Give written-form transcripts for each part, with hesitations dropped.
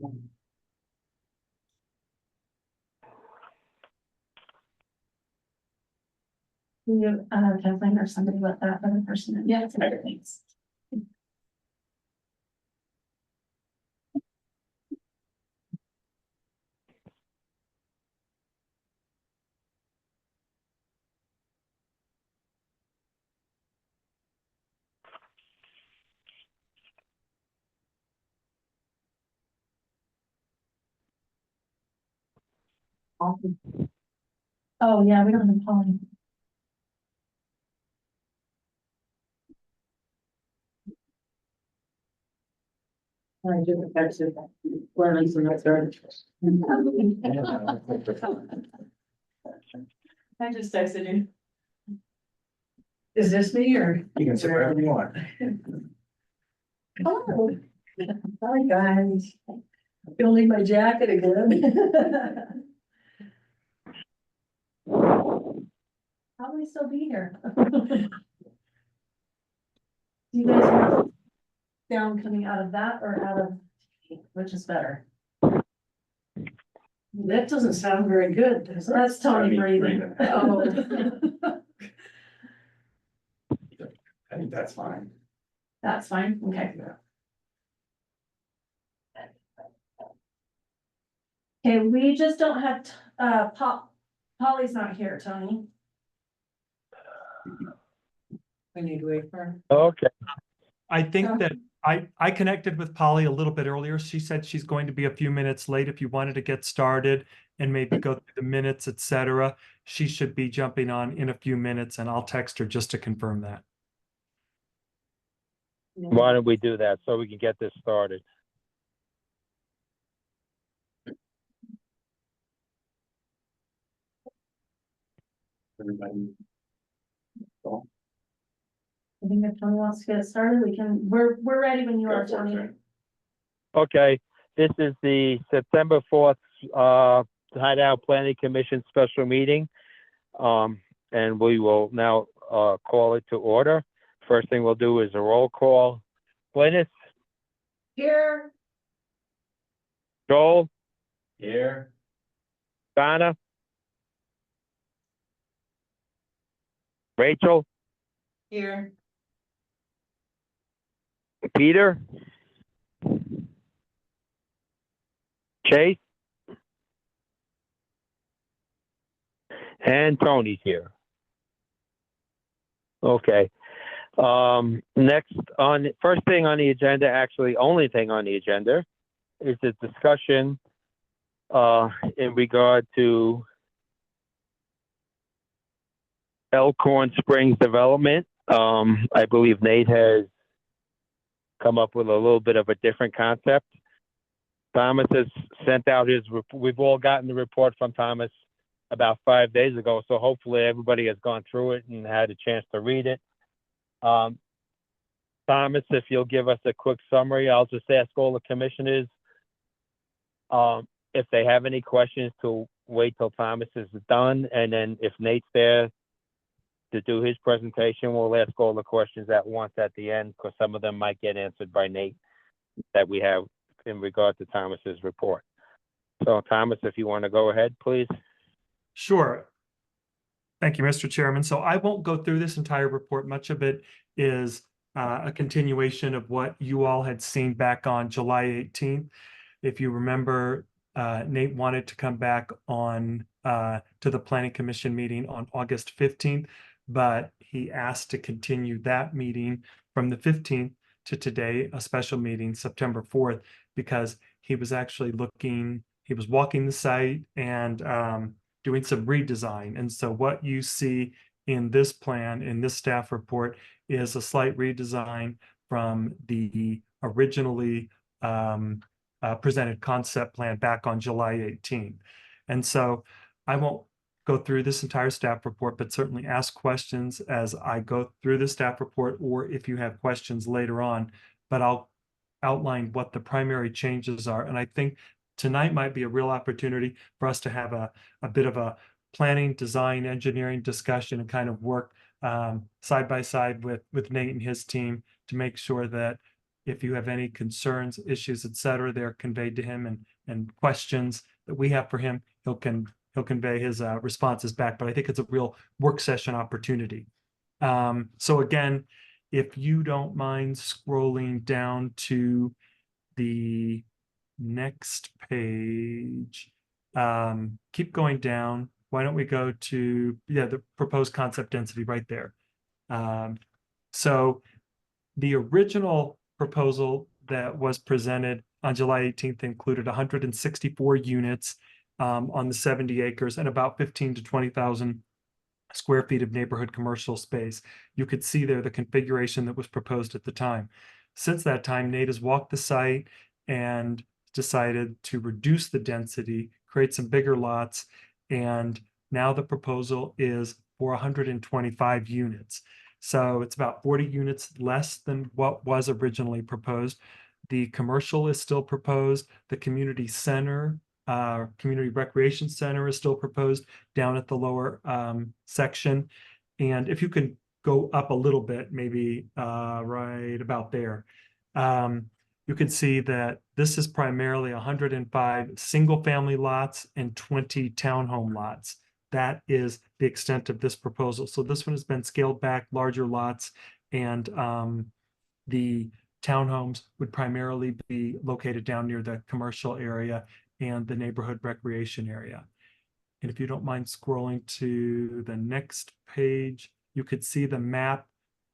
You, Kathleen or somebody let that other person in. Yeah, it's everything's. Oh, yeah, we don't have Polly. I do exit learning from that third. I just texted you. Is this me or? You can say whatever you want. Oh, hi guys. Gonna leave my jacket again. Probably still be here. Do you guys want sound coming out of that or out of, which is better? That doesn't sound very good, does it? That's Tony breathing. Oh. I think that's fine. That's fine, okay. Yeah. Okay, we just don't have, Polly's not here, Tony. We need to wait for her. Okay, I think that I connected with Polly a little bit earlier. She said she's going to be a few minutes late. If you wanted to get started and maybe go through the minutes, etc., she should be jumping on in a few minutes, and I'll text her just to confirm that. why don't we do that so we can get this started? Everybody. Cool. I think if Tony wants to get started, we're ready when you Go are, for it, Tony. Jay. Okay, this is the September 4th Hideout Planning Commission special meeting. And we will now call it to order. First thing we'll do is a roll call. Glynis, Here. Joel, Here. Donna, Rachel, Here. Peter, Chase, and Tony's here. Okay. Next first thing on the agenda, actually only thing on the agenda, is a discussion in regard to Elkhorn Springs development. I believe Nate has come up with a little bit of a different concept. Thomas has sent out we've all gotten the report from Thomas about 5 days ago, so hopefully everybody has gone through it and had a chance to read it. Thomas, if you'll give us a quick summary, I'll just ask all the commissioners if they have any questions to wait till Thomas is done, and then if Nate's there to do his presentation, we'll ask all the questions at once at the end, because some of them might get answered by Nate that we have in regard to Thomas's report. So Thomas, if you want to go ahead, please. Sure. Thank you, Mr. Chairman. So I won't go through this entire report. Much of it is a continuation of what you all had seen back on July 18th. If you remember, Nate wanted to come back on to the Planning Commission meeting on August 15th, but he asked to continue that meeting from the 15th to today, a special meeting, September 4th, because he was actually he was walking the site and doing some redesign. And so what you see in this plan, in this staff report, is a slight redesign from the originally presented concept plan back on July 18th. And so I won't go through this entire staff report, but certainly ask questions as I go through the staff report, or if you have questions later on, but I'll outline what the primary changes are. And I think tonight might be a real opportunity for us to have a bit of a planning, design, engineering discussion and kind of work side by side with Nate and his team to make sure that If you have any concerns, issues, et cetera, they're conveyed to him, and questions that we have for him, he'll convey his responses back. But I think it's a real work session opportunity. So again, if you don't mind scrolling down to the next page, keep going down. Why don't we go to, yeah, the proposed concept density right there. So the original proposal that was presented on July 18th included 164 units on the 70 acres and about 15 to 20,000 square feet of neighborhood commercial space. You could see there the configuration that was proposed at the time. Since that time, Nate has walked the site and decided to reduce the density, create some bigger lots, and now the proposal is for 125 units. So it's about 40 units less than what was originally proposed. The commercial is still proposed. The community center, community recreation center is still proposed down at the lower section. And if you can go up a little bit, maybe right about there, you can see that this is primarily 105 single-family lots and 20 townhome lots. That is the extent of this proposal. So this one has been scaled back, larger lots, and the townhomes would primarily be located down near the commercial area and the neighborhood recreation area. And if you don't mind scrolling to the next page, you could see the map.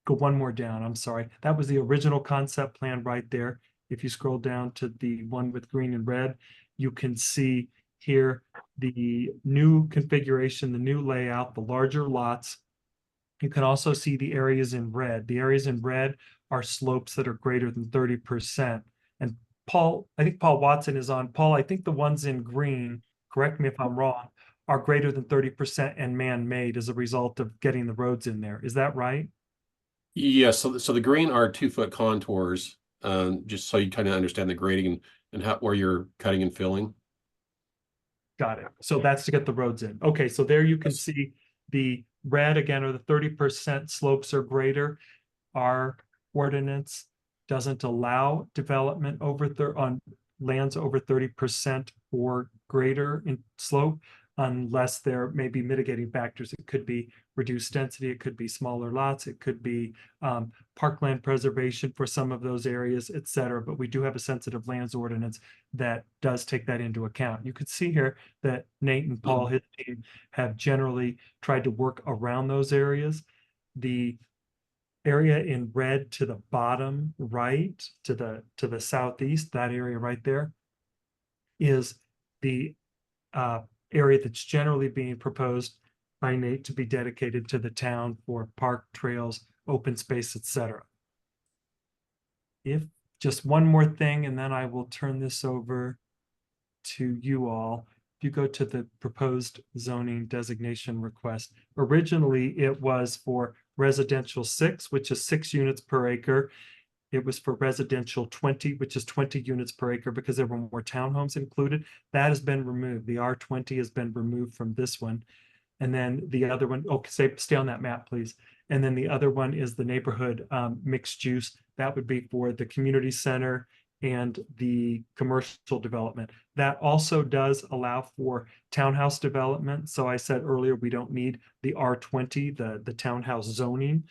Go one more down, I'm sorry. That was the original concept plan right there. If you scroll down to the one with green and red, you can see here the new configuration, the new layout, the larger lots. You can also see the areas in red. The areas in red are slopes that are greater than 30%. And Paul, I think Paul Watson is on. Paul, I think the ones in green, correct me if I'm wrong, are greater than 30% and man-made as a result of getting the roads in there. Is that right? Yes, so the green are 2-foot contours, just so you kind of understand the grading and how where you're cutting and filling. Got it. So that's to get the roads in. Okay, so there you can Yes. see the red again, or the 30% slopes or greater. Our ordinance doesn't allow development on lands over 30% or greater in slope unless there may be mitigating factors. It could be reduced density, it could be smaller lots, it could be parkland preservation for some of those areas, et cetera. But we do have a sensitive lands ordinance that does take that into account. You could see here that Nate and Paul, his team, have generally tried to work around those areas. The area in red to the bottom right, to the southeast, that area right there, is the area that's generally being proposed by Nate to be dedicated to the town for park, trails, open space, etc. If just one more thing, and then I will turn this over to you all. If you go to the proposed zoning designation request, originally it was for residential 6, which is 6 units per acre. It was for residential 20, which is 20 units per acre, because there were more townhomes included. That has been removed. The R20 has been removed from this one. And then the other one, stay on that map, please. And then the other one is the neighborhood mixed use. That would be for the community center and the commercial development. That also does allow for townhouse development. So I said earlier, we don't need the R20, the townhouse zoning,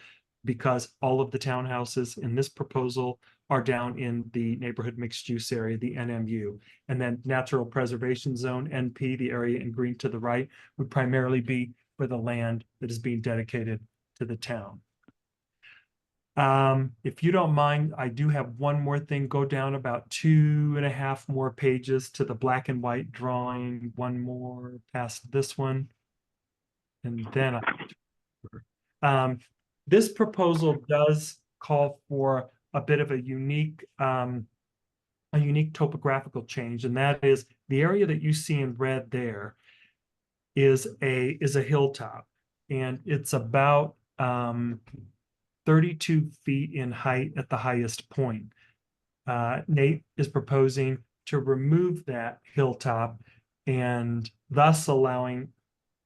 because all of the townhouses in this proposal are down in the neighborhood mixed use area, the NMU. And then natural preservation zone, NP, the area in green to the right, would primarily be for the land that is being dedicated to the town. If you don't mind, I do have one more thing. Go down about 2.5 more pages to the black and white drawing, one more past this one. And then this proposal does call for a bit of a unique topographical change, and that is the area that you see in red there is a hilltop, and it's about 32 feet in height at the highest point. Nate is proposing to remove that hilltop and thus allowing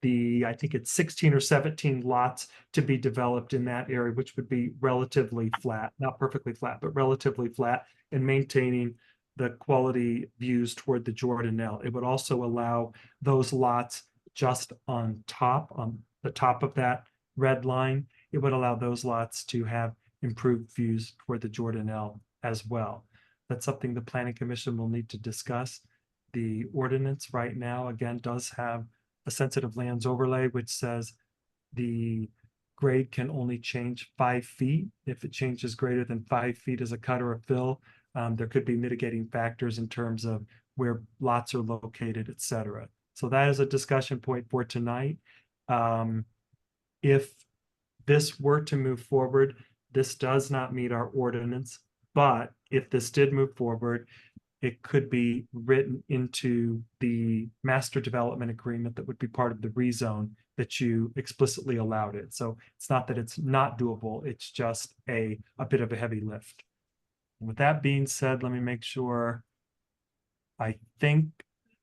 I think it's 16 or 17 lots to be developed in that area, which would be relatively flat, not perfectly flat, but relatively flat, and maintaining the quality views toward the Jordanelle. It would also allow those lots just on the top of that red line. It would allow those lots to have improved views toward the Jordanelle as well. That's something the Planning Commission will need to discuss. The ordinance right now, again, does have a sensitive lands overlay, which says the grade can only change 5 feet. If it changes greater than 5 feet as a cut or a fill, there could be mitigating factors in terms of where lots are located, et cetera. So that is a discussion point for tonight. If this were to move forward, this does not meet our ordinance, but if this did move forward, it could be written into the master development agreement that would be part of the rezone that you explicitly allowed it. So it's not that it's not doable, it's just a bit of a heavy lift. With that being said, let me make sure. I think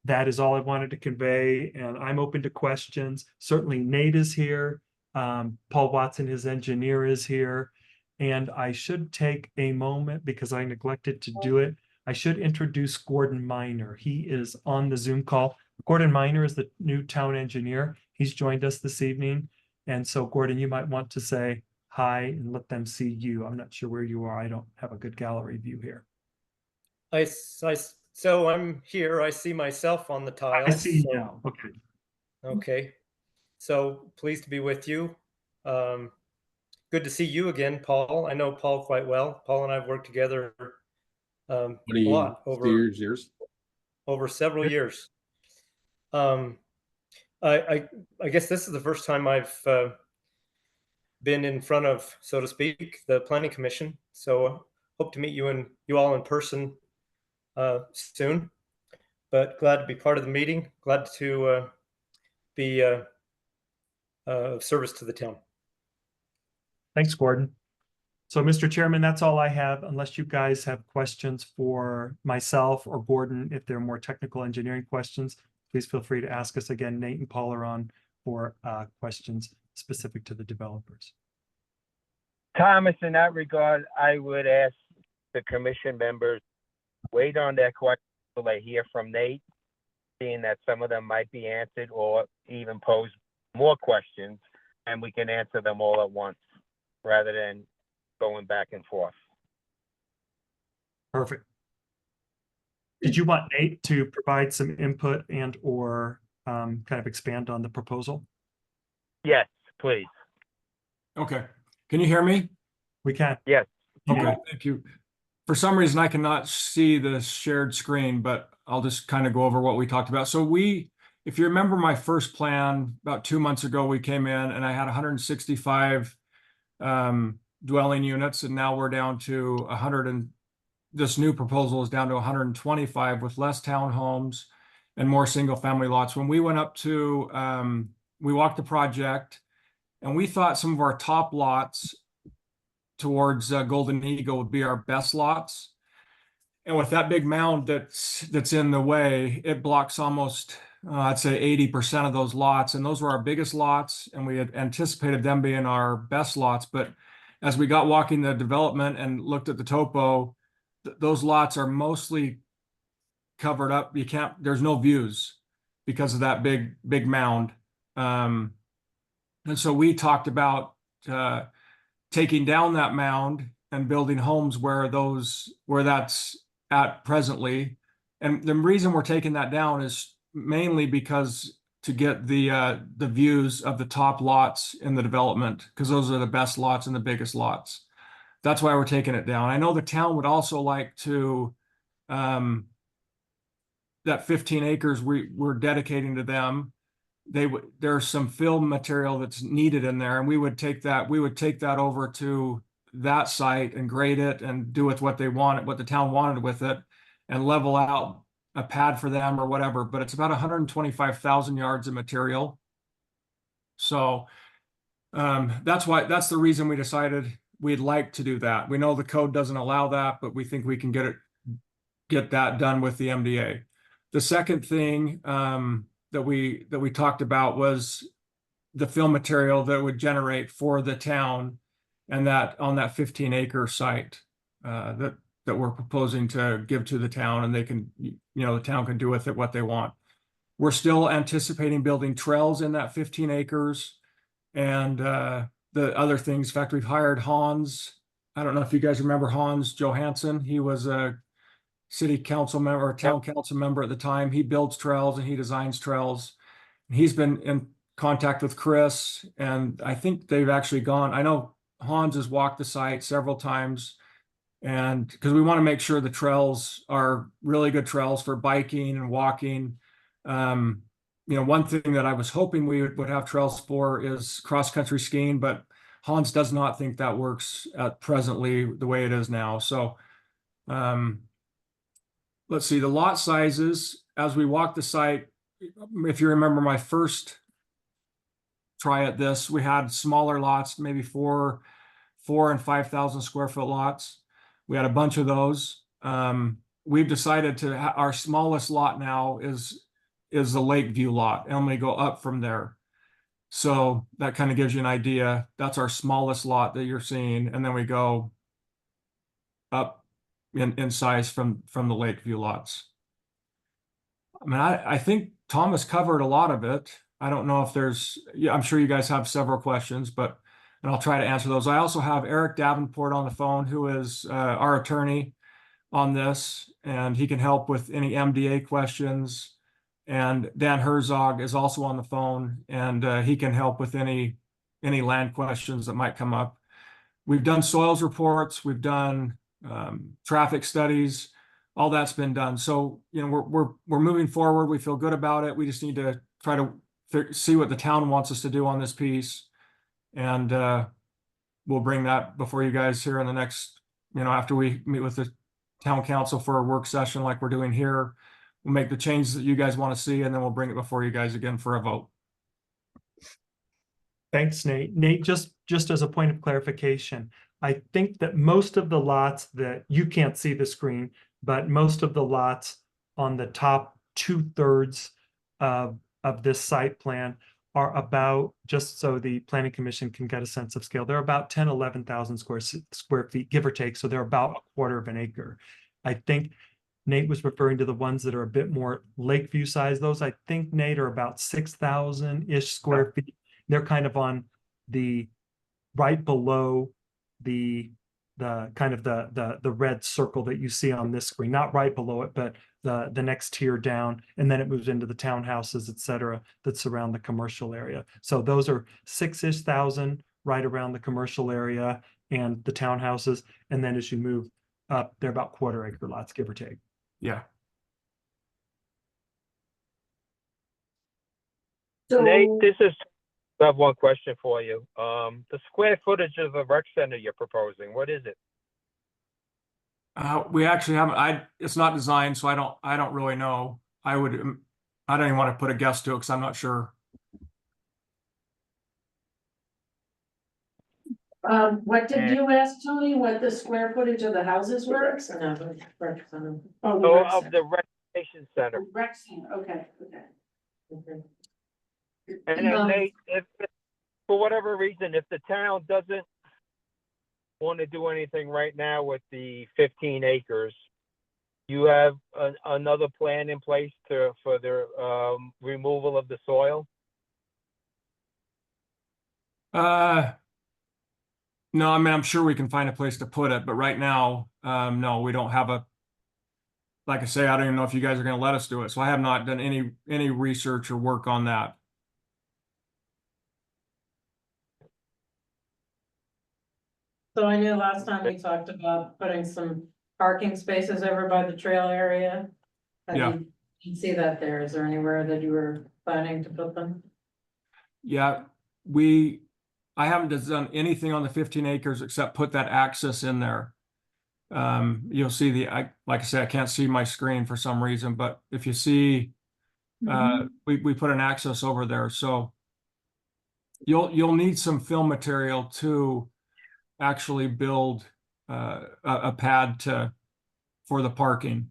that is all I wanted to convey, and I'm open to questions. Certainly Nate is here. Paul Watson, his engineer, is here. And I should take a moment because I neglected to do it. I should introduce Gordon Miner. He is on the Zoom call. Gordon Miner is the new town engineer. He's joined us this evening. And so Gordon, you might want to say hi and let them see you. I'm not sure where you are. I don't have a good gallery view here. So I'm here. I see myself on the tiles. I see you so, now. Okay. Okay. So pleased to be with you. Good to see you again, Paul. I know Paul quite well. Paul and I have worked together a lot over several years. I guess this is the first time I've been in front of, so to speak, the Planning Commission. So hope to meet you all in person soon. But glad to be part of the meeting. Glad to be of service to the town. Thanks, Gordon. So, Mr. Chairman, that's all I have, unless you guys have questions for myself or Gordon. If there are more technical engineering questions, please feel free to ask us again. Nate and Paul are on for questions specific to the developers. Thomas, in that regard, I would ask the commission members, wait on their questions until they hear from Nate, seeing that some of them might be answered, or even pose more questions, and we can answer them all at once rather than going back and forth. Perfect. Did you want Nate to provide some input and or kind of expand on the proposal? Yes, please. Okay. Can you hear me? We can. Yes. Okay, thank you. For some reason, I cannot see the shared screen, but I'll just kind of go over what we talked about. So if you remember my first plan, about 2 months ago, we came in and I had 165 dwelling units, and now we're down to 100, and this new proposal is down to 125 with less townhomes and more single family lots. When we went up to, we walked the project, and we thought some of our top lots towards Golden Eagle would be our best lots. And with that big mound that's in the way, it blocks almost, I'd say 80% of those lots. And those were our biggest lots, and we had anticipated them being our best lots. But as we got walking the development and looked at the topo, those lots are mostly covered up. There's no views because of that big mound. And so we talked about taking down that mound and building homes where that's at presently. And the reason we're taking that down is mainly because to get the views of the top lots in the development, because those are the best lots and the biggest lots. That's why we're taking it down. I know the town would also like to, that 15 acres we're dedicating to them. There's some fill material that's needed in there, and we would take that over to that site and grade it and do with what they wanted, what the town wanted with it, and level out a pad for them or whatever. But it's about 125,000 yards of material. So that's the reason we decided we'd like to do that. We know the code doesn't allow that, but we think we can get that done with the MDA. The second thing that we talked about was the fill material that would generate for the town, and that on that 15-acre site that we're proposing to give to the town, and they can, the town can do with it what they want. We're still anticipating building trails in that 15 acres and the other things. In fact, we've hired Hans. I don't know if you guys remember Hans Johansson. He was a city council member or town council member at the time. He builds trails and he designs trails. He's been in contact with Chris, and I think they've actually gone. I know Hans has walked the site several times, and because we want to make sure the trails are really good trails for biking and walking. One thing that I was hoping we would have trails for is cross-country skiing, but Hans does not think that works presently the way it is now. So let's see, the lot sizes as we walk the site. If you remember my first try at this, we had smaller lots, maybe 4 and 5,000 square foot lots. We had a bunch of those. We've decided to our smallest lot now is the Lakeview lot, and we go up from there. So that kind of gives you an idea. That's our smallest lot that you're seeing, and then we go up in size from the Lakeview lots. I mean, I think Thomas covered a lot of it. I don't know if there's, I'm sure you guys have several questions, and I'll try to answer those. I also have Eric Davenport on the phone, who is our attorney on this, and he can help with any MDA questions. And Dan Herzog is also on the phone, and he can help with any land questions that might come up. We've done soils reports, we've done traffic studies, all that's been done. So, we're moving forward. We feel good about it. We just need to try to see what the town wants us to do on this piece. And we'll bring that before you guys here in the next, after we meet with the town council for a work session like we're doing here. We'll make the changes that you guys want to see, and then we'll bring it before you guys again for a vote. Thanks, Nate. Nate, just as a point of clarification, I think that most of the lots that you can't see the screen, but most of the lots on the top 2/3 of this site plan are about, just so the planning commission can get a sense of scale, they're about 11,000 square feet, give or take. So they're about a quarter of an acre. I think Nate was referring to the ones that are a bit more Lakeview size. Those, I think, Nate, are about 6,000-ish square feet. They're kind of on the right below the kind of the red circle that you see on this screen, not right below it, but the next tier down, and then it moves into the townhouses, et cetera, that surround the commercial area. So those are 6-ish thousand right around the commercial area and the townhouses, and then as you move up, they're about quarter-acre lots, give or take. Yeah. So, Nate, I have one question for you. The square footage of the rec center you're proposing, what is it? We actually haven't. It's not designed, so I don't really know. I don't even want to put a guess to it because I'm not sure. what did you ask, Tony? What the square footage of the houses were? No, the rec center. Oh, the Oh, rec of center. the recreation center. The rec center, okay. And then Nate, if for whatever reason, if the town doesn't want to do anything right now with the 15 acres, you have another plan in place for the removal of the soil? No, I mean, I'm sure we can find a place to put it, but right now, no, we don't have like I say, I don't even know if you guys are going to let us do it. So I have not done any research or work on that. So I knew last time we talked about putting some parking spaces over by the trail area. Yeah. You see that there. Is there anywhere that you were planning to put them? Yeah, I haven't done anything on the 15 acres except put that access in there. You'll see like I say, I can't see my screen for some reason, but if you see, we put an access over there. So you'll need some fill material to actually build a pad for the parking.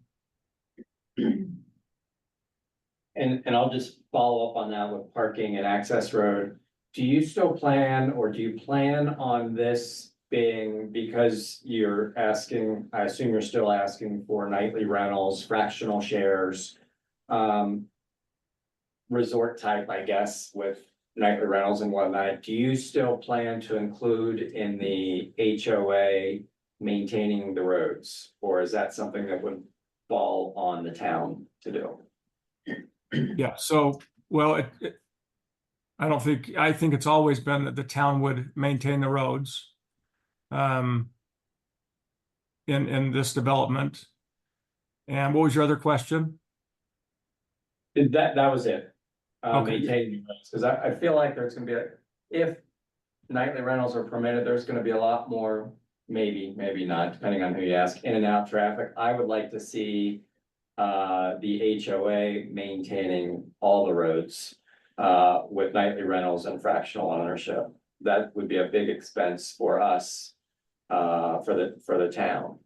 And I'll just follow up on that with parking and access road. Do you still plan, or do you plan on this being, because you're asking, I assume you're still asking for nightly rentals, fractional shares, resort type, I guess, with nightly rentals and whatnot, do you still plan to include in the HOA maintaining the roads? Or is that something that would fall on the town to do? Yeah, so, well, I think it's always been that the town would maintain the roads. In this development. And what was your other question? That was it. Okay. Maintaining, because I feel like there's gonna be, if nightly rentals are permitted, there's gonna be a lot more, maybe not, depending on who you ask, in and out traffic. I would like to see the HOA maintaining all the roads with nightly rentals and fractional ownership. That would be a big expense for us, for the town.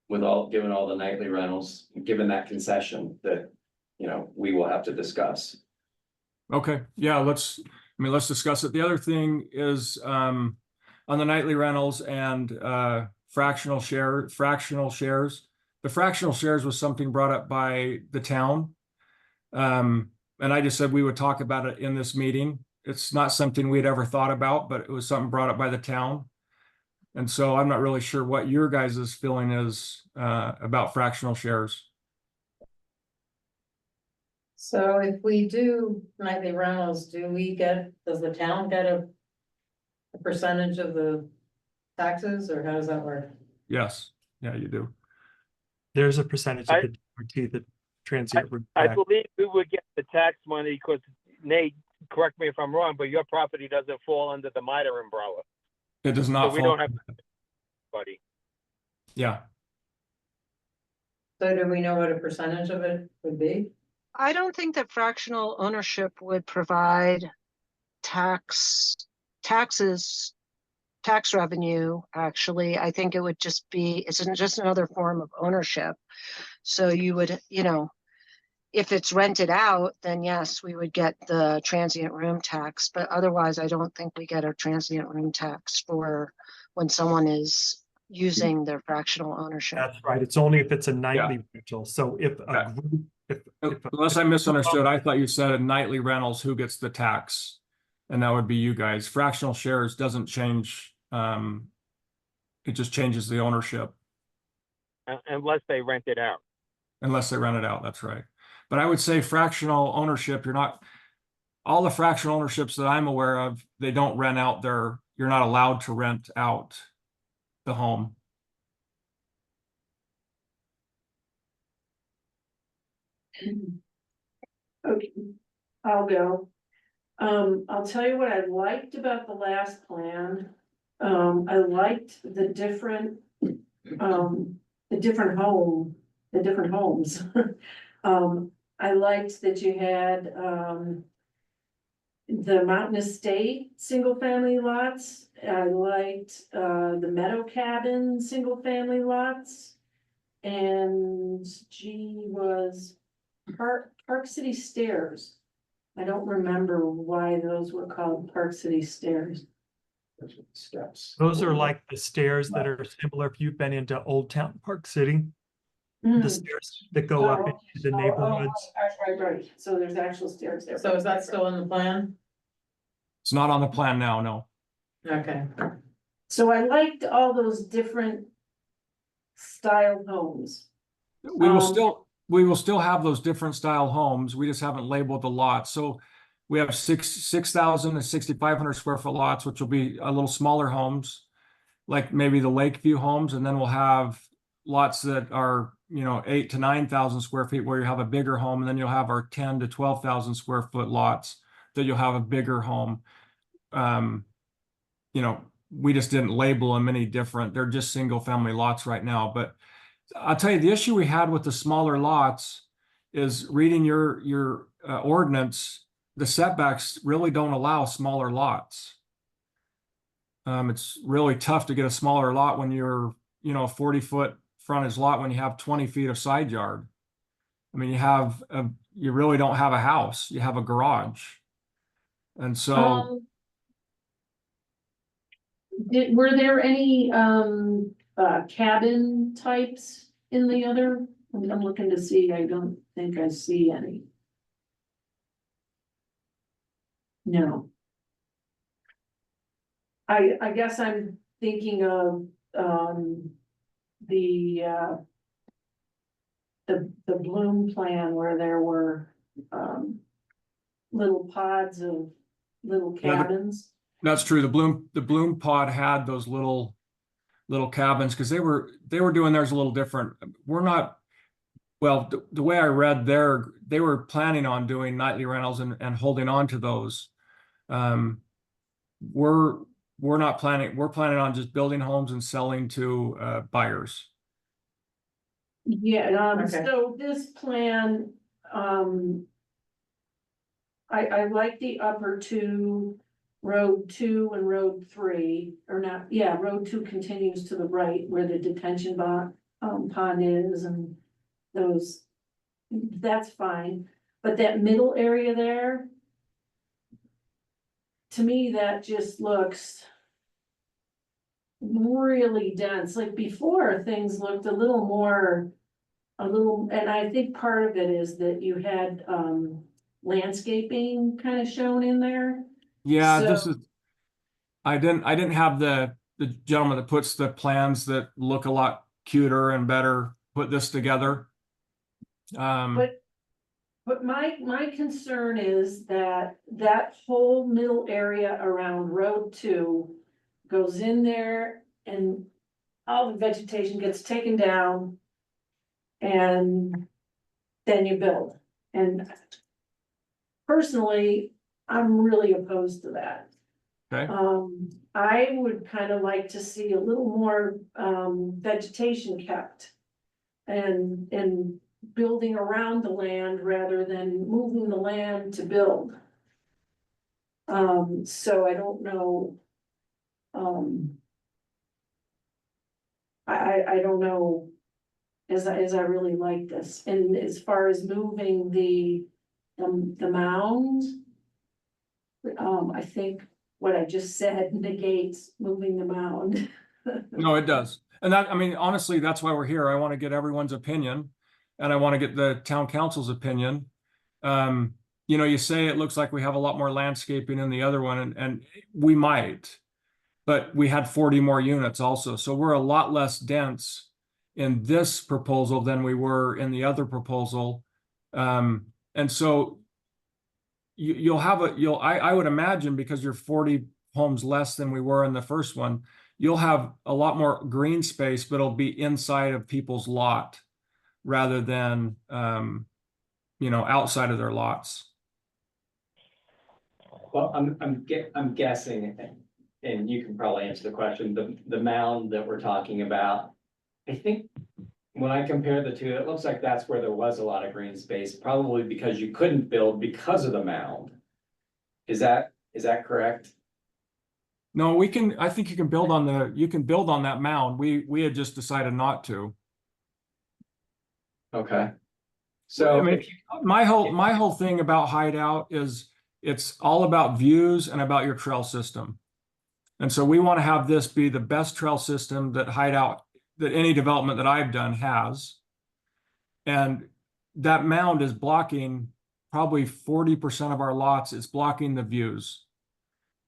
Given all the nightly rentals, given that concession that, we will have to discuss. Okay, yeah, let's discuss it. The other thing is on the nightly rentals and fractional shares. The fractional shares was something brought up by the town. And I just said we would talk about it in this meeting. It's not something we'd ever thought about, but it was something brought up by the town. And so I'm not really sure what your guys' feeling is about fractional shares. So if we do nightly rentals, does the town get a percentage of the taxes, or how does that work? Yes, yeah, you do. There's a percentage of the DRT that transient room I tax. believe we would get the tax money because, Nate, correct me if I'm wrong, but your property doesn't fall under the MITRE umbrella. It does So not. we don't have anybody. Yeah. So do we know what a percentage of it would be? I don't think that fractional ownership would provide tax revenue, actually. I think it would just be, it's just another form of ownership. So you would, if it's rented out, then yes, we would get the transient room tax, but otherwise I don't think we get a transient room tax for when someone is using their fractional ownership. That's right. It's only if it's a nightly rental. So if Yeah. a group, Unless I misunderstood, I thought you said nightly rentals, who gets the tax? And that would be you guys. Fractional shares doesn't change. It just changes the ownership. Unless they rent it out. Unless they rent it out, that's right. But I would say fractional ownership, all the fractional ownerships that I'm aware of, they don't rent out you're not allowed to rent out the home. Okay, I'll go. I'll tell you what I liked about the last plan. I liked the different homes. I liked that you had, the Mountain Estate, single family lots. I liked, the Meadow Cabin, single family lots. And G was Park City Stairs. I don't remember why those were called Park City Stairs. Steps. those are like the stairs that are similar if you've been into Old Town Park City, the stairs that go up into the neighborhoods. Right. So there's actual stairs there. So is that still in the plan? It's not on the plan now, no. Okay. So I liked all those different style homes. We will still have those different style homes. We just haven't labeled the lots. So we have 6,000 to 6,500 square foot lots, which will be a little smaller homes, like maybe the Lakeview homes. And then we'll have lots that are, 8,000 to 9,000 square feet where you have a bigger home. And then you'll have our 10,000 to 12,000 square foot lots that you'll have a bigger home. We just didn't label them any different. They're just single family lots right now. But I'll tell you, the issue we had with the smaller lots is reading your ordinance, the setbacks really don't allow smaller lots. It's really tough to get a smaller lot when you're, 40-foot frontage lot when you have 20 feet of side yard. I mean, you have you really don't have a house, you have a garage. And so, Were there any, cabin types in the other? I'm looking to see, I don't think I see any. No. I guess I'm thinking of, the, the Bloom plan where there were, little pods of little Yeah, cabins. that's true. The Bloom pod had those little cabins because they were doing theirs a little different. We're not, well, the way I read they were planning on doing nightly rentals and holding on to those. We're not planning, we're planning on just building homes and selling to buyers. Yeah, Okay. so this plan, I like the upper two, road 2 and road 3, or not, yeah, road 2 continues to the right where the detention pond is and those, that's fine. But that middle area there, to me, that just looks really dense. Like before, things looked a little more, and I think part of it is that you had, landscaping kind of shown in there. Yeah, So- this is, I didn't have the gentleman that puts the plans that look a lot cuter and better put this together. But my concern is that that whole middle area around Road 2 goes in there and all the vegetation gets taken down. And then you build. And personally, I'm really opposed to that. Okay. I would kind of like to see a little more, vegetation kept. And building around the land rather than moving the land to build. So I don't know. I don't know. As I really like this, and as far as moving the mound. I think what I just said negates moving the mound. No, it does. And that, I mean, honestly, that's why we're here. I want to get everyone's opinion and I want to get the town council's opinion. You say it looks like we have a lot more landscaping in the other one and we might, but we had 40 more units also. So we're a lot less dense in this proposal than we were in the other proposal. And so I would imagine because you're 40 homes less than we were in the first one, you'll have a lot more green space, but it'll be inside of people's lot rather than, outside of their lots. Well, I'm guessing, and you can probably answer the question, the mound that we're talking about. I think when I compare the two, it looks like that's where there was a lot of green space, probably because you couldn't build because of the mound. Is that correct? No, I think you can build on that mound. We had just decided not to. Okay. So I mean, my whole thing about Hideout is it's all about views and about your trail system. And so we want to have this be the best trail system that any development that I've done has. And that mound is blocking probably 40% of our lots. It's blocking the views.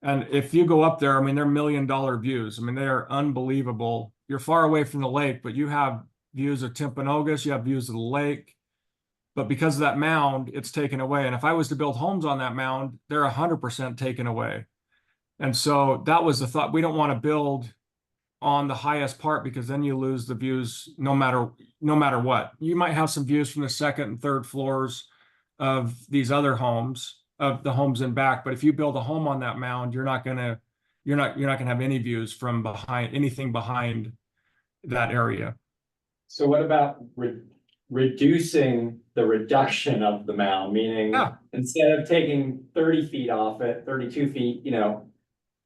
And if you go up there, I mean, they're $1 million views. I mean, they are unbelievable. You're far away from the lake, but you have views of Timpanogos, you have views of the lake. But because of that mound, it's taken away. And if I was to build homes on that mound, they're 100% taken away. And so that was the thought. We don't want to build on the highest part because then you lose the views no matter what. You might have some views from the second and third floors of these other homes, of the homes in back. But if you build a home on that mound, you're not gonna have any views from anything behind that area. So what about reducing the reduction of the mound, meaning instead of taking 30 feet off it, 32 feet,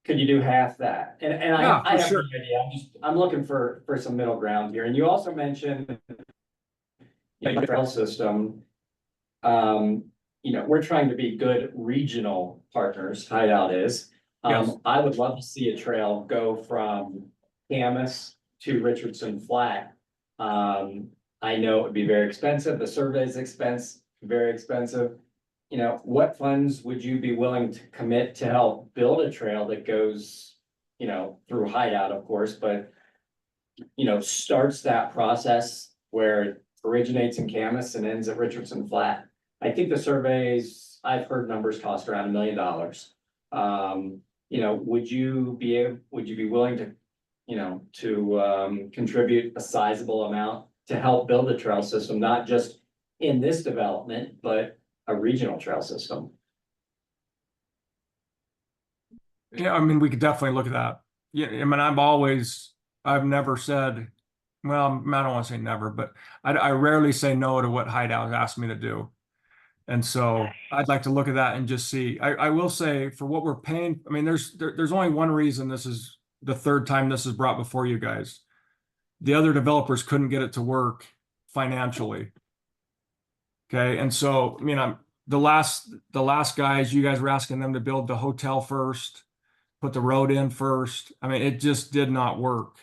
could you do half that? And I have no idea. I'm looking for some middle ground here. And you also mentioned the trail system. we're trying to be good regional partners, Hideout is. Yes. I would love to see a trail go from Camas to Richardson Flat. I know it would be very expensive, the survey's very expensive. What funds would you be willing to commit to help build a trail that goes, through Hideout, of course, but starts that process where it originates in Camas and ends at Richardson Flat. I think the surveys, I've heard numbers tossed around $1 million. Would you be willing to contribute a sizable amount to help build a trail system, not just in this development, but a regional trail system? Yeah, I mean, we could definitely look at that. Yeah, I mean, I've never said, well, I don't want to say never, but I rarely say no to what Hideout asked me to do. And so I'd like to look at that and just see. I will say for what we're paying, I mean, there's only one reason this is the third time this is brought before you guys. The other developers couldn't get it to work financially. Okay, and so I mean, the last guys, you guys were asking them to build the hotel first, put the road in first. I mean, it just did not work.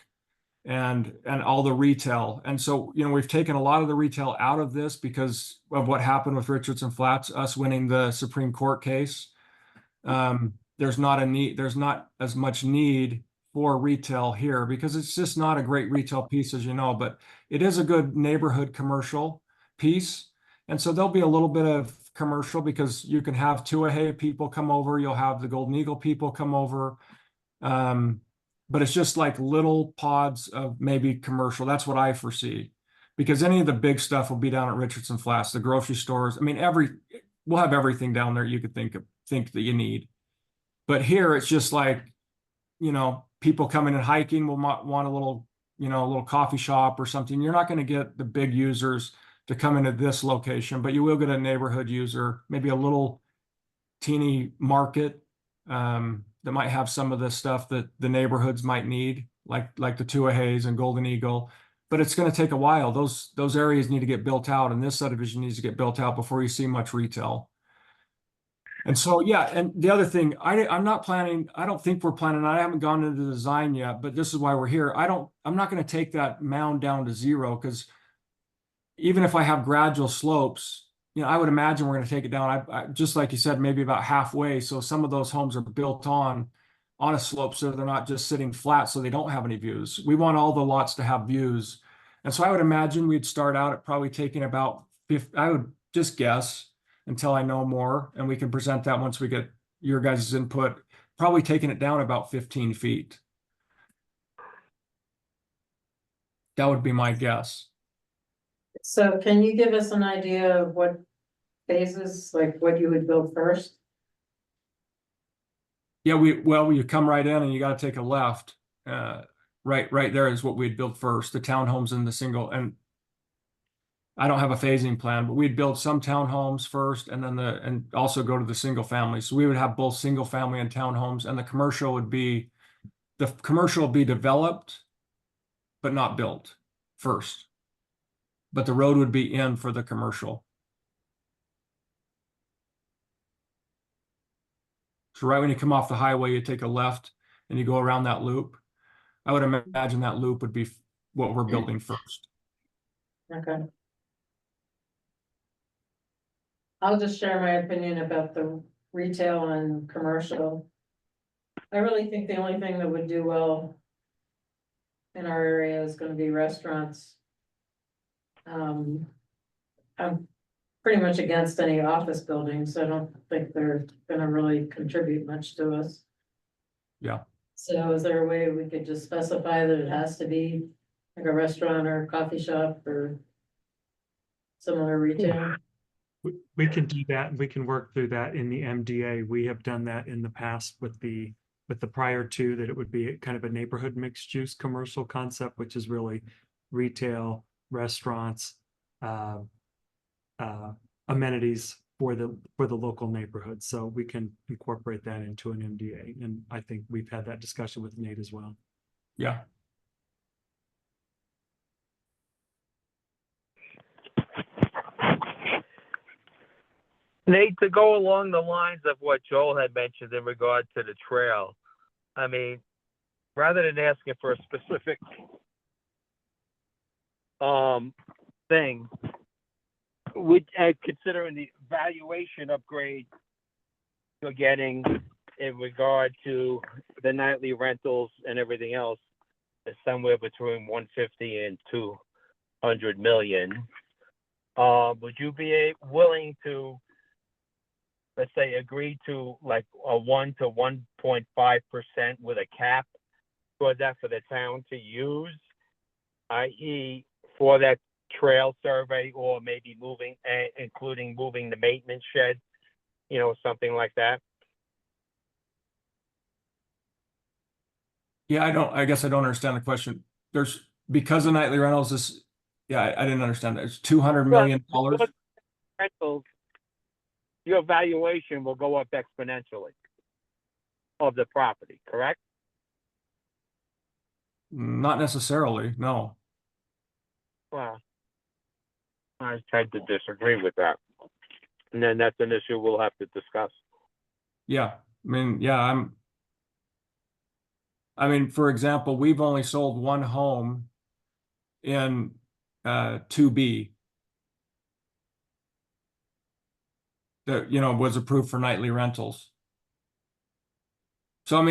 And all the retail. And so, we've taken a lot of the retail out of this because of what happened with Richardson Flats, us winning the Supreme Court case. There's not as much need for retail here because it's just not a great retail piece, as you know, but it is a good neighborhood commercial piece. And so there'll be a little bit of commercial because you can have Tuahey people come over, you'll have the Golden Eagle people come over. But it's just like little pods of maybe commercial. That's what I foresee. Because any of the big stuff will be down at Richardson Flats, the grocery stores. I mean, we'll have everything down there you could think that you need. But here it's just like, people coming and hiking will want a little coffee shop or something. You're not going to get the big users to come into this location, but you will get a neighborhood user, maybe a little teeny market that might have some of the stuff that the neighborhoods might need, like the Tuaheys and Golden Eagle. But it's going to take a while. Those areas need to get built out, and this subdivision needs to get built out before you see much retail. And so, yeah, and the other thing, I'm not planning, I don't think we're planning, I haven't gone into the design yet, but this is why we're here. I'm not going to take that mound down to zero because even if I have gradual slopes, I would imagine we're going to take it down. I just like you said, maybe about halfway. So some of those homes are built on a slope, so they're not just sitting flat, so they don't have any views. We want all the lots to have views, and so I would imagine we'd start out at probably taking about 50. I would just guess until I know more, and we can present that once we get your guys' input. Probably taking it down about 15 feet. That would be my guess. So can you give us an idea of what phases, like what you would build first? Yeah, you come right in and you got to take a left. Right there is what we'd build first, the townhomes and the single. And I don't have a phasing plan, but we'd build some townhomes first and then and also go to the single family. So we would have both single family and townhomes, and the commercial would be developed, but not built first. But the road would be in for the commercial. So right when you come off the highway, you take a left and you go around that loop. I would imagine that loop would be what we're building first. Okay. I'll just share my opinion about the retail and commercial. I really think the only thing that would do well in our area is going to be restaurants. I'm pretty much against any office buildings. I don't think they're gonna really contribute much to us. Yeah. So is there a way we could just specify that it has to be like a restaurant or a coffee shop or similar retail? We can do that, and we can work through that in the MDA. We have done that in the past with the prior two, that it would be kind of a neighborhood mixed use commercial concept, which is really retail, restaurants, amenities for the local neighborhood. So we can incorporate that into an MDA. And I think we've had that discussion with Nate as well. Yeah. Nate, to go along the lines of what Joel had mentioned in regard to the trail, I mean, rather than asking for a specific thing, would considering the valuation upgrade you're getting in regard to the nightly rentals and everything else is somewhere between 150 and 200 million. Would you be willing to, let's say, agree to like a 1 to 1.5% with a cap for that for the town to use, i.e. for that trail survey, or maybe including moving the maintenance shed, something like that? Yeah, I guess I don't understand the question. Because of nightly rentals, I didn't understand that. It's $200 million. Rentals, your valuation will go up exponentially of the property, correct? Not necessarily, no. Well, I tend to disagree with that. And then that's an issue we'll have to discuss. Yeah, for example, we've only sold one home in 2B that, was approved for nightly rentals. So,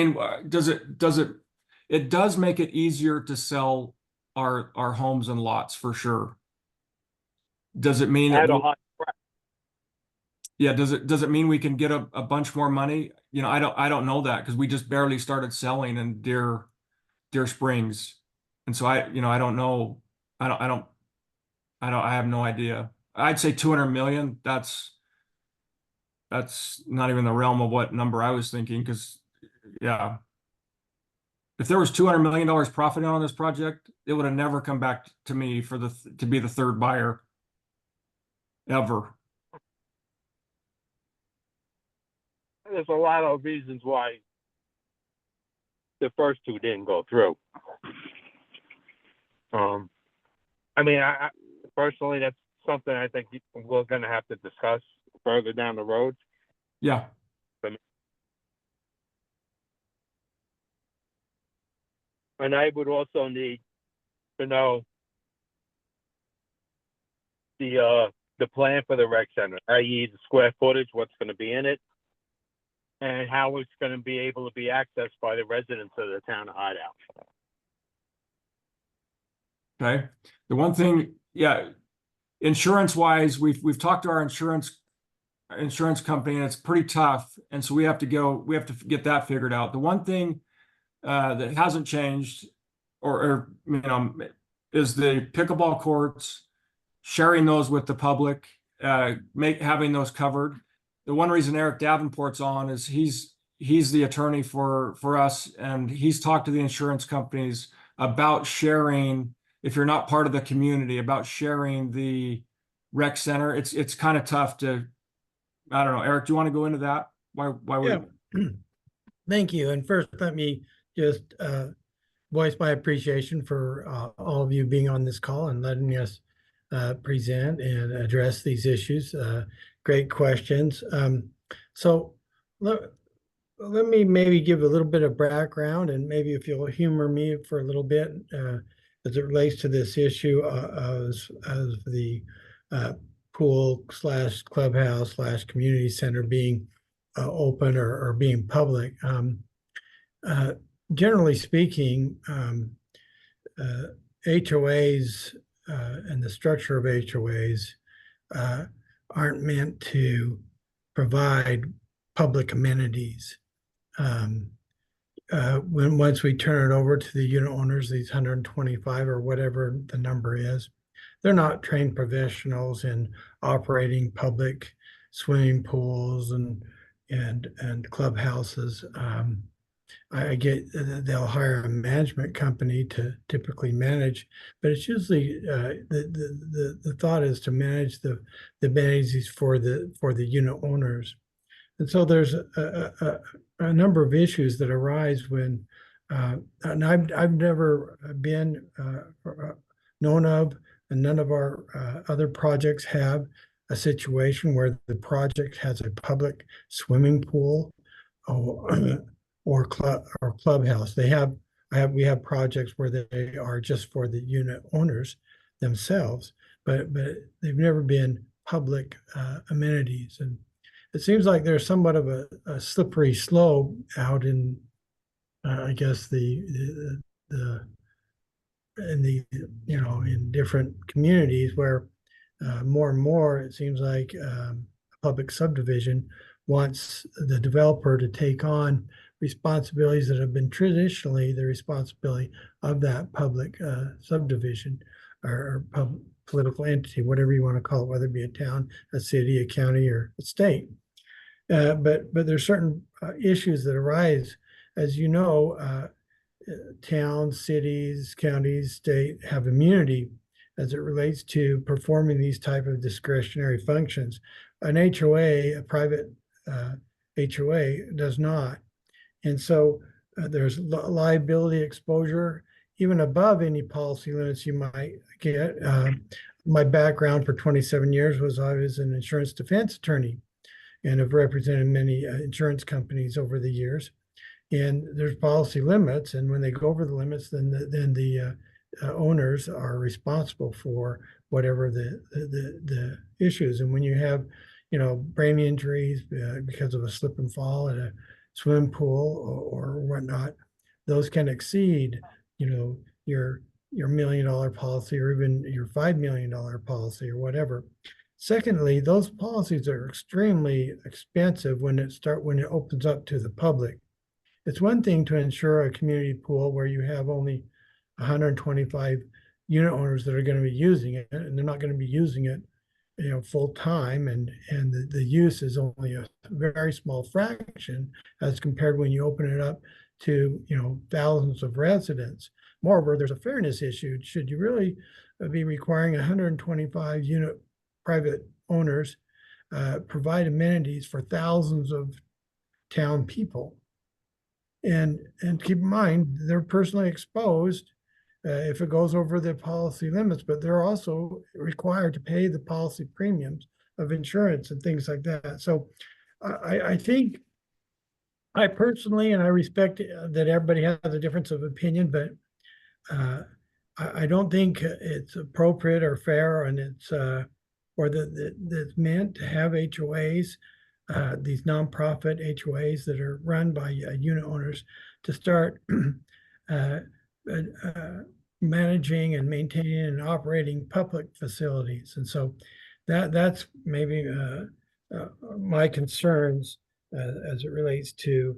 it does make it easier to sell our homes and lots for sure. Does it mean that does it mean we can get a bunch more money? I don't know that, because we just barely started selling in Deer Springs. And so I don't know. I have no idea. I'd say 200 million. That's not even the realm of what number I was thinking, because if there was $200 million profiting on this project, it would have never come back to me to be the third buyer ever. There's a lot of reasons why the first two didn't go through. I personally, that's something I think we're going to have to discuss further down the road. Yeah. And I would also need to know the plan for the rec center, i.e. the square footage, what's going to be in it, and how it's going to be able to be accessed by the residents of the town of Hideout. Okay. The one thing, insurance wise, we've talked to our insurance company, and it's pretty tough. And so we have to get that figured out. The one thing that hasn't changed is the pickleball courts, sharing those with the public, having those covered. The one reason Eric Davenport's on is he's the attorney for us, and he's talked to the insurance companies about sharing, if you're not part of the community, about sharing the rec center. It's kind of tough to, I don't know. Eric, do you want to go into that? Why Thank you. And first, let me just voice my appreciation for all of you being on this call and letting us present and address these issues. Great questions. So let me maybe give a little bit of background, and maybe if you'll humor me for a little bit as it relates to this issue as the pool / clubhouse / community center being open or being public. Generally speaking, HOAs and the structure of HOAs aren't meant to provide public amenities. Once we turn it over to the unit owners, these 125 or whatever the number is, they're not trained professionals in operating public swimming pools and clubhouses. I get they'll hire a management company to typically manage, but it's usually the thought is to manage the amenities for the unit owners. And so there's a number of issues that arise when, and I've never been known of, and none of our other projects have a situation where the project has a public swimming pool or, or clubhouse. We have projects where they are just for the unit owners themselves, but they've never been public amenities. And it seems like there's somewhat of a slippery slope out in, I guess, the in the, you know, in different communities where more and more it seems like a public subdivision wants the developer to take on responsibilities that have been traditionally the responsibility of that public subdivision or political entity, whatever you want to call it, whether it be a town, a city, a county, or a state. But there's certain issues that arise, as you know. Towns, cities, counties, state have immunity as it relates to performing these type of discretionary functions. An HOA, a private HOA, does not. And so there's liability exposure even above any policy limits you might get. My background for 27 years was I was an insurance defense attorney and have represented many insurance companies over the years. And there's policy limits, and when they go over the limits, then the owners are responsible for whatever the issues. And when you have, you know, brain injuries because of a slip and fall at a swim pool or whatnot, those can exceed, you know, your $1 million policy or even your $5 million policy or whatever. Secondly, those policies are extremely expensive when it opens up to the public. It's one thing to insure a community pool where you have only 125 unit owners that are going to be using it, and they're not going to be using it, you know, full time, and the use is only a very small fraction as compared when you open it up to, you know, thousands of residents. Moreover, there's a fairness issue. Should you really be requiring 125 unit private owners provide amenities for thousands of town people? And keep in mind, they're personally exposed if it goes over the policy limits, but they're also required to pay the policy premiums of insurance and things like that. So I think I personally, and I respect that everybody has a difference of opinion, but I don't think it's appropriate or fair, and it's or that it's meant to have HOAs, these nonprofit HOAs that are run by unit owners, to start managing and maintaining and operating public facilities. And so that's maybe my concerns as it relates to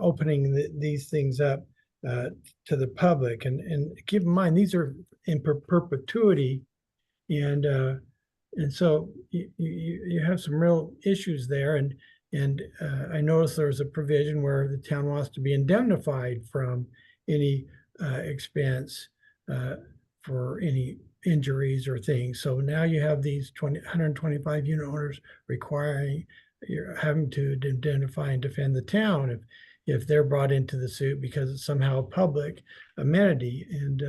opening these things up to the public. And keep in mind, these are in perpetuity, and so you have some real issues there. And I noticed there's a provision where the town wants to be indemnified from any expense for any injuries or things. So now you have these 125 unit owners you're having to indemnify and defend the town if they're brought into the suit because it's somehow a public amenity. And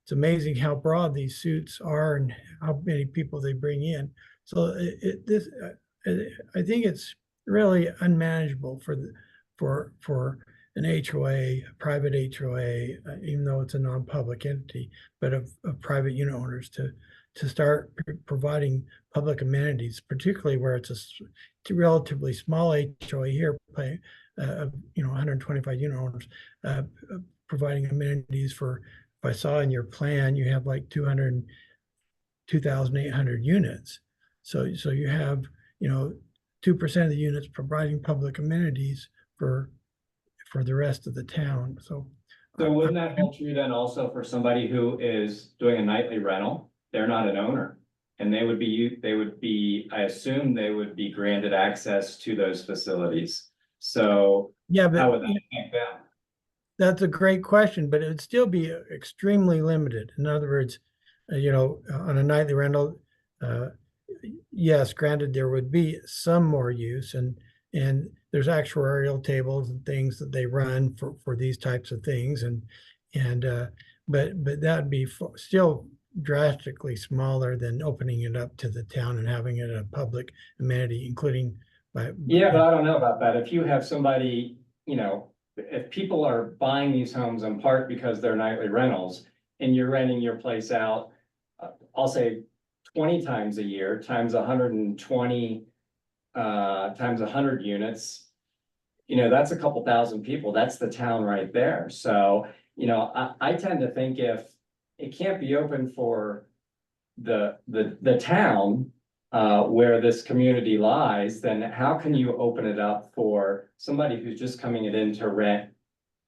it's amazing how broad these suits are and how many people they bring in. So I think it's really unmanageable for an HOA, a private HOA, even though it's a non-public entity, but of private unit owners to start providing public amenities, particularly where it's a relatively small HOA here, 125 unit owners, providing amenities for. If I saw in your plan, you have like 2,800 units. So you have, 2% of the units providing public amenities for the rest of the town. So wouldn't that hold true then also for somebody who is doing a nightly rental? They're not an owner, and they would be, I assume they would be granted access to those facilities. So yeah, but how would that affect them? That's a great question, but it would still be extremely limited. In other words, on a nightly rental, yes, granted, there would be some more use, and there's actuarial tables and things that they run for these types of things, but that'd be still drastically smaller than opening it up to the town and having it a public amenity, including by. Yeah, but I don't know about that. If you have somebody, you know, if people are buying these homes in part because they're nightly rentals and you're renting your place out, I'll say 20 times a year times 120 times 100 units, you know, that's a couple thousand people. That's the town right there. So, you know, I tend to think if it can't be open for the town where this community lies, then how can you open it up for somebody who's just coming it in to rent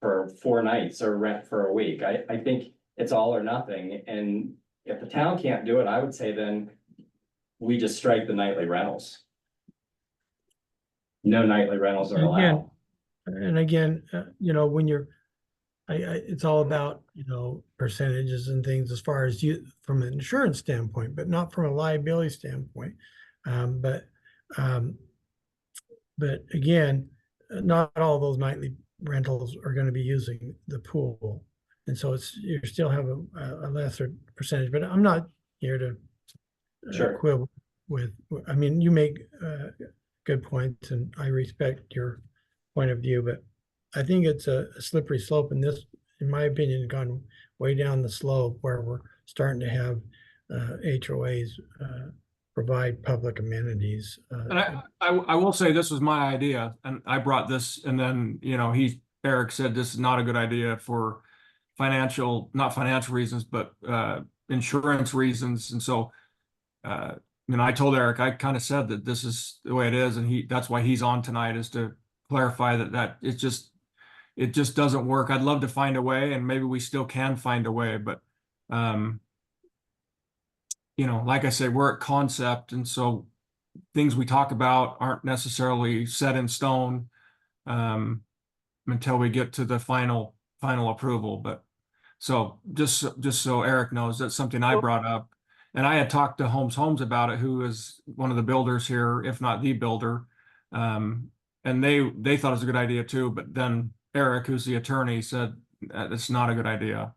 for 4 nights or rent for a week? I think it's all or nothing. And if the town can't do it, I would say then we just strike the nightly rentals. No nightly rentals are allowed. And again, you know, when you're, it's all about, you know, percentages and things as far as you, from an insurance standpoint, but not from a liability standpoint. Um, but, um, but again, not all those nightly rentals are going to be using the pool. And so it's, you still have a lesser percentage, but I'm not here to Sure. quibble with, I mean, you make good points and I respect your point of view, but I think it's a slippery slope, and this, in my opinion, has gone way down the slope where we're starting to have HOAs provide public amenities. And I will say this was my idea, and I brought this, and then, you know, Eric said this is not a good idea for not financial reasons, but insurance reasons. And so, you know, I told Eric, I kind of said that this is the way it is, and that's why he's on tonight, is to clarify that it just doesn't work. I'd love to find a way, and maybe we still can find a way, but you know, like I say, we're at concept, and so things we talk about aren't necessarily set in stone until we get to the final approval. But so just so Eric knows, that's something I brought up, and I had talked to Homes about it, who is one of the builders here, if not the builder, and they thought it was a good idea too. But then Eric, who's the attorney, said it's not a good idea.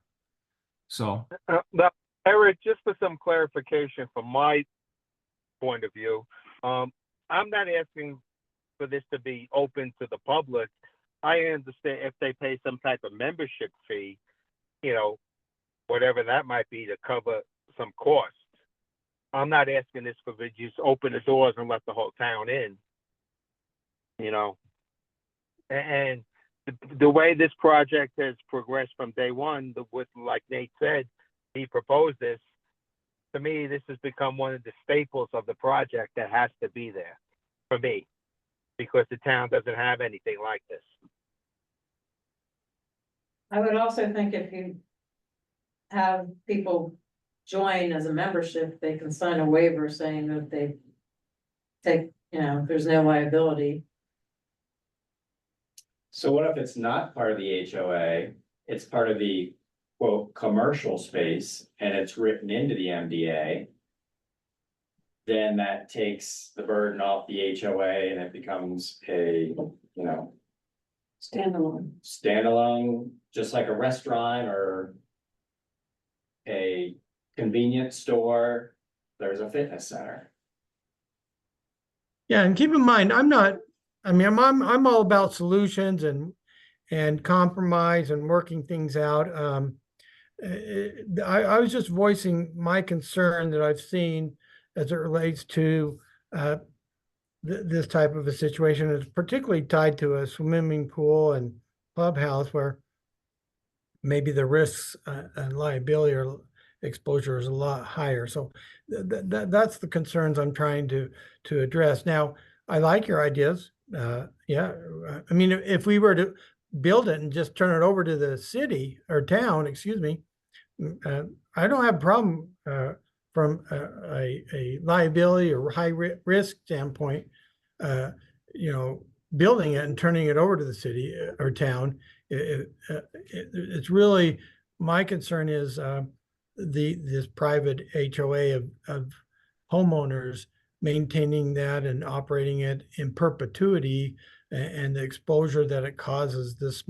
So Now, Eric, just for some clarification from my point of view, I'm not asking for this to be open to the public. I understand if they pay some type of membership fee, you know, whatever that might be, to cover some costs. I'm not asking this for just open the doors and let the whole town in, you know. And the way this project has progressed from day one, with, like Nate said, he proposed this. To me, this has become one of the staples of the project that has to be there for me, because the town doesn't have anything like this. I would also think if you have people join as a membership, they can sign a waiver saying that they take, you know, there's no liability. So what if it's not part of the HOA, it's part of the quote, commercial space, and it's written into the MDA? Then that takes the burden off the HOA and it becomes a, you know, standalone, just like a restaurant or a convenience store. There's a fitness center. Yeah, and keep in mind, I'm I'm all about solutions and compromise and working things out. I was just voicing my concern that I've seen as it relates to this type of a situation. It's particularly tied to a swimming pool and clubhouse where maybe the risks and liability or exposure is a lot higher. So that's the concerns I'm trying to address. Now, I like your ideas. Yeah, I mean, if we were to build it and just turn it over to the city or town, excuse me, I don't have a problem from a liability or high risk standpoint, you know, building it and turning it over to the city or town. It's really, my concern is this private HOA of homeowners maintaining that and operating it in perpetuity, and the exposure that it causes this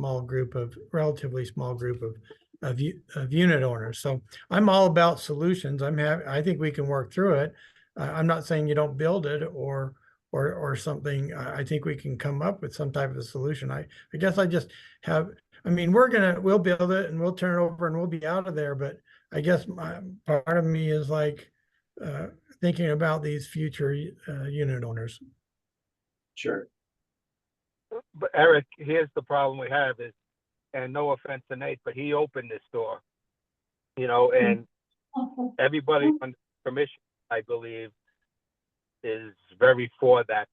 relatively small group of unit owners. So I'm all about solutions. I think we can work through it. I'm not saying you don't build it or something. I think we can come up with some type of a solution. I guess I just have, I mean, we'll build it and we'll turn it over and we'll be out of there. But I guess part of me is like thinking about these future unit owners. Sure. But Eric, here's the problem we have is, and no offense to Nate, but he opened this door, you know, and everybody on the commission, I believe, is very for that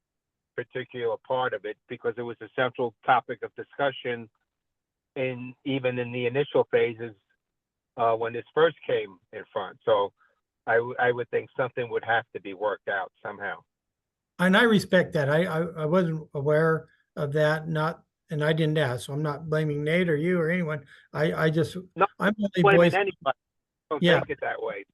particular part of it because it was a central topic of discussion even in the initial phases when this first came in front. So I would think something would have to be worked out somehow. And I respect that. I wasn't aware of that, and I didn't ask, so I'm not blaming Nate or you or anyone. I'm only Blaming voicing, anybody. Don't Yeah. take it that way.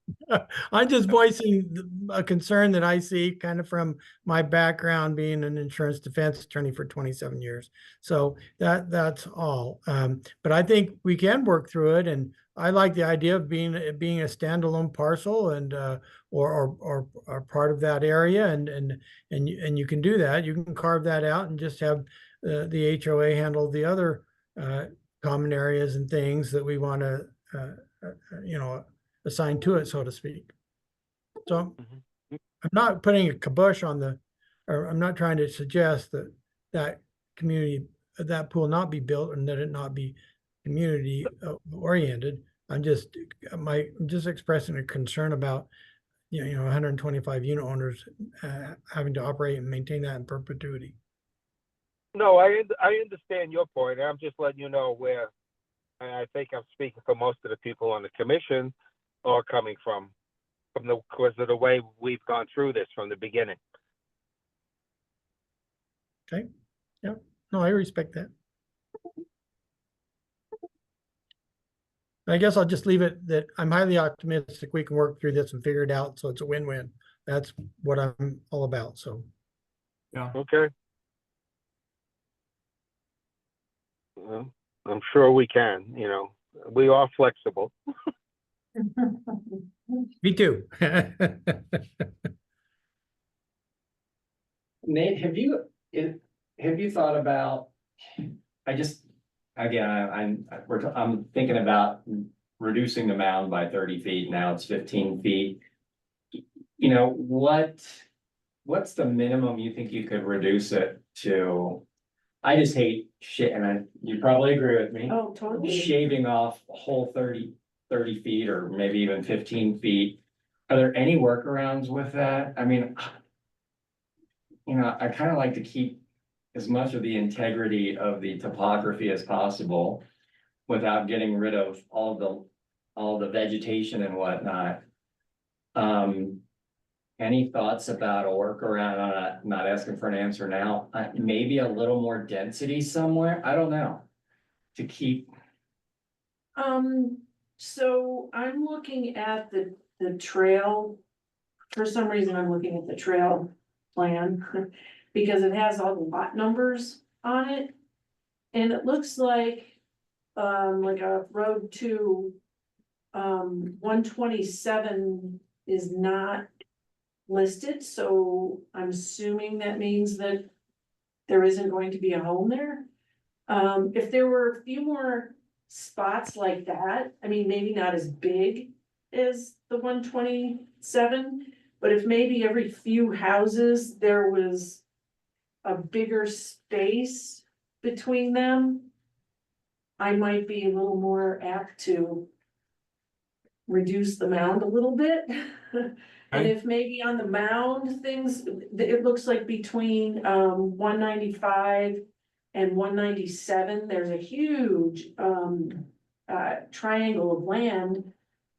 I'm just voicing a concern that I see kind of from my background being an insurance defense attorney for 27 years. So that's all. But I think we can work through it, and I like the idea of being a standalone parcel and or part of that area, and you can do that. You can carve that out and just have the HOA handle the other common areas and things that we want to assign to it, so to speak. So I'm not putting a kibosh on or I'm not trying to suggest that community, that pool not be built and that it not be community oriented. I'm just expressing a concern about 125 unit owners having to operate and maintain that in perpetuity. No, I understand your point. I'm just letting you know where I think I'm speaking for most of the people on the commission are coming from because of the way we've gone through this from the beginning. Okay. Yeah. No, I respect that. I guess I'll just leave it that I'm highly optimistic we can work through this and figure it out so it's a win-win. That's what I'm all about. So Yeah. Okay. Well, I'm sure we can, we are flexible. me too. Nate, have you thought about, I'm thinking about reducing the mound by 30 feet, now it's 15 feet. What's the minimum you think you could reduce it to? I just hate shit, and you probably agree with me. Oh, totally. Shaving off a whole 30 feet or maybe even 15 feet. Are there any workarounds with that? I mean, I kind of like to keep as much of the integrity of the topography as possible without getting rid of all the vegetation and whatnot. Any thoughts about a workaround? Not asking for an answer now. Maybe a little more density somewhere. I don't know. To keep. So I'm looking at the trail. For some reason, I'm looking at the trail plan because it has all the lot numbers on it. And it looks like a road to 127 is not listed, so I'm assuming that means that there isn't going to be a home there. If there were a few more spots like that, I mean, maybe not as big as the 127, but if maybe every few houses there was a bigger space between them, I might be a little more apt to reduce the mound a little bit. And if maybe on the mound things, it looks like between 195 and 197, there's a huge triangle of land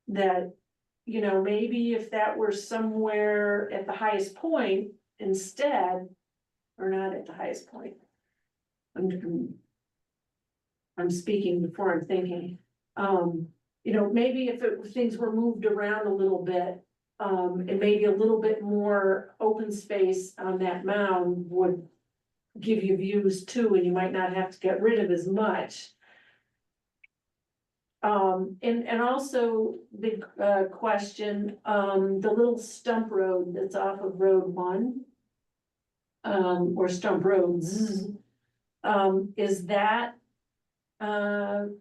that, maybe if that were somewhere at the highest point instead, or not at the highest point. I'm speaking before I'm thinking. Maybe if things were moved around a little bit, and maybe a little bit more open space on that mound would give you views too, and you might not have to get rid of as much. And also the, question, the little stump road that's off of Road 1. Or stump roads, is that, to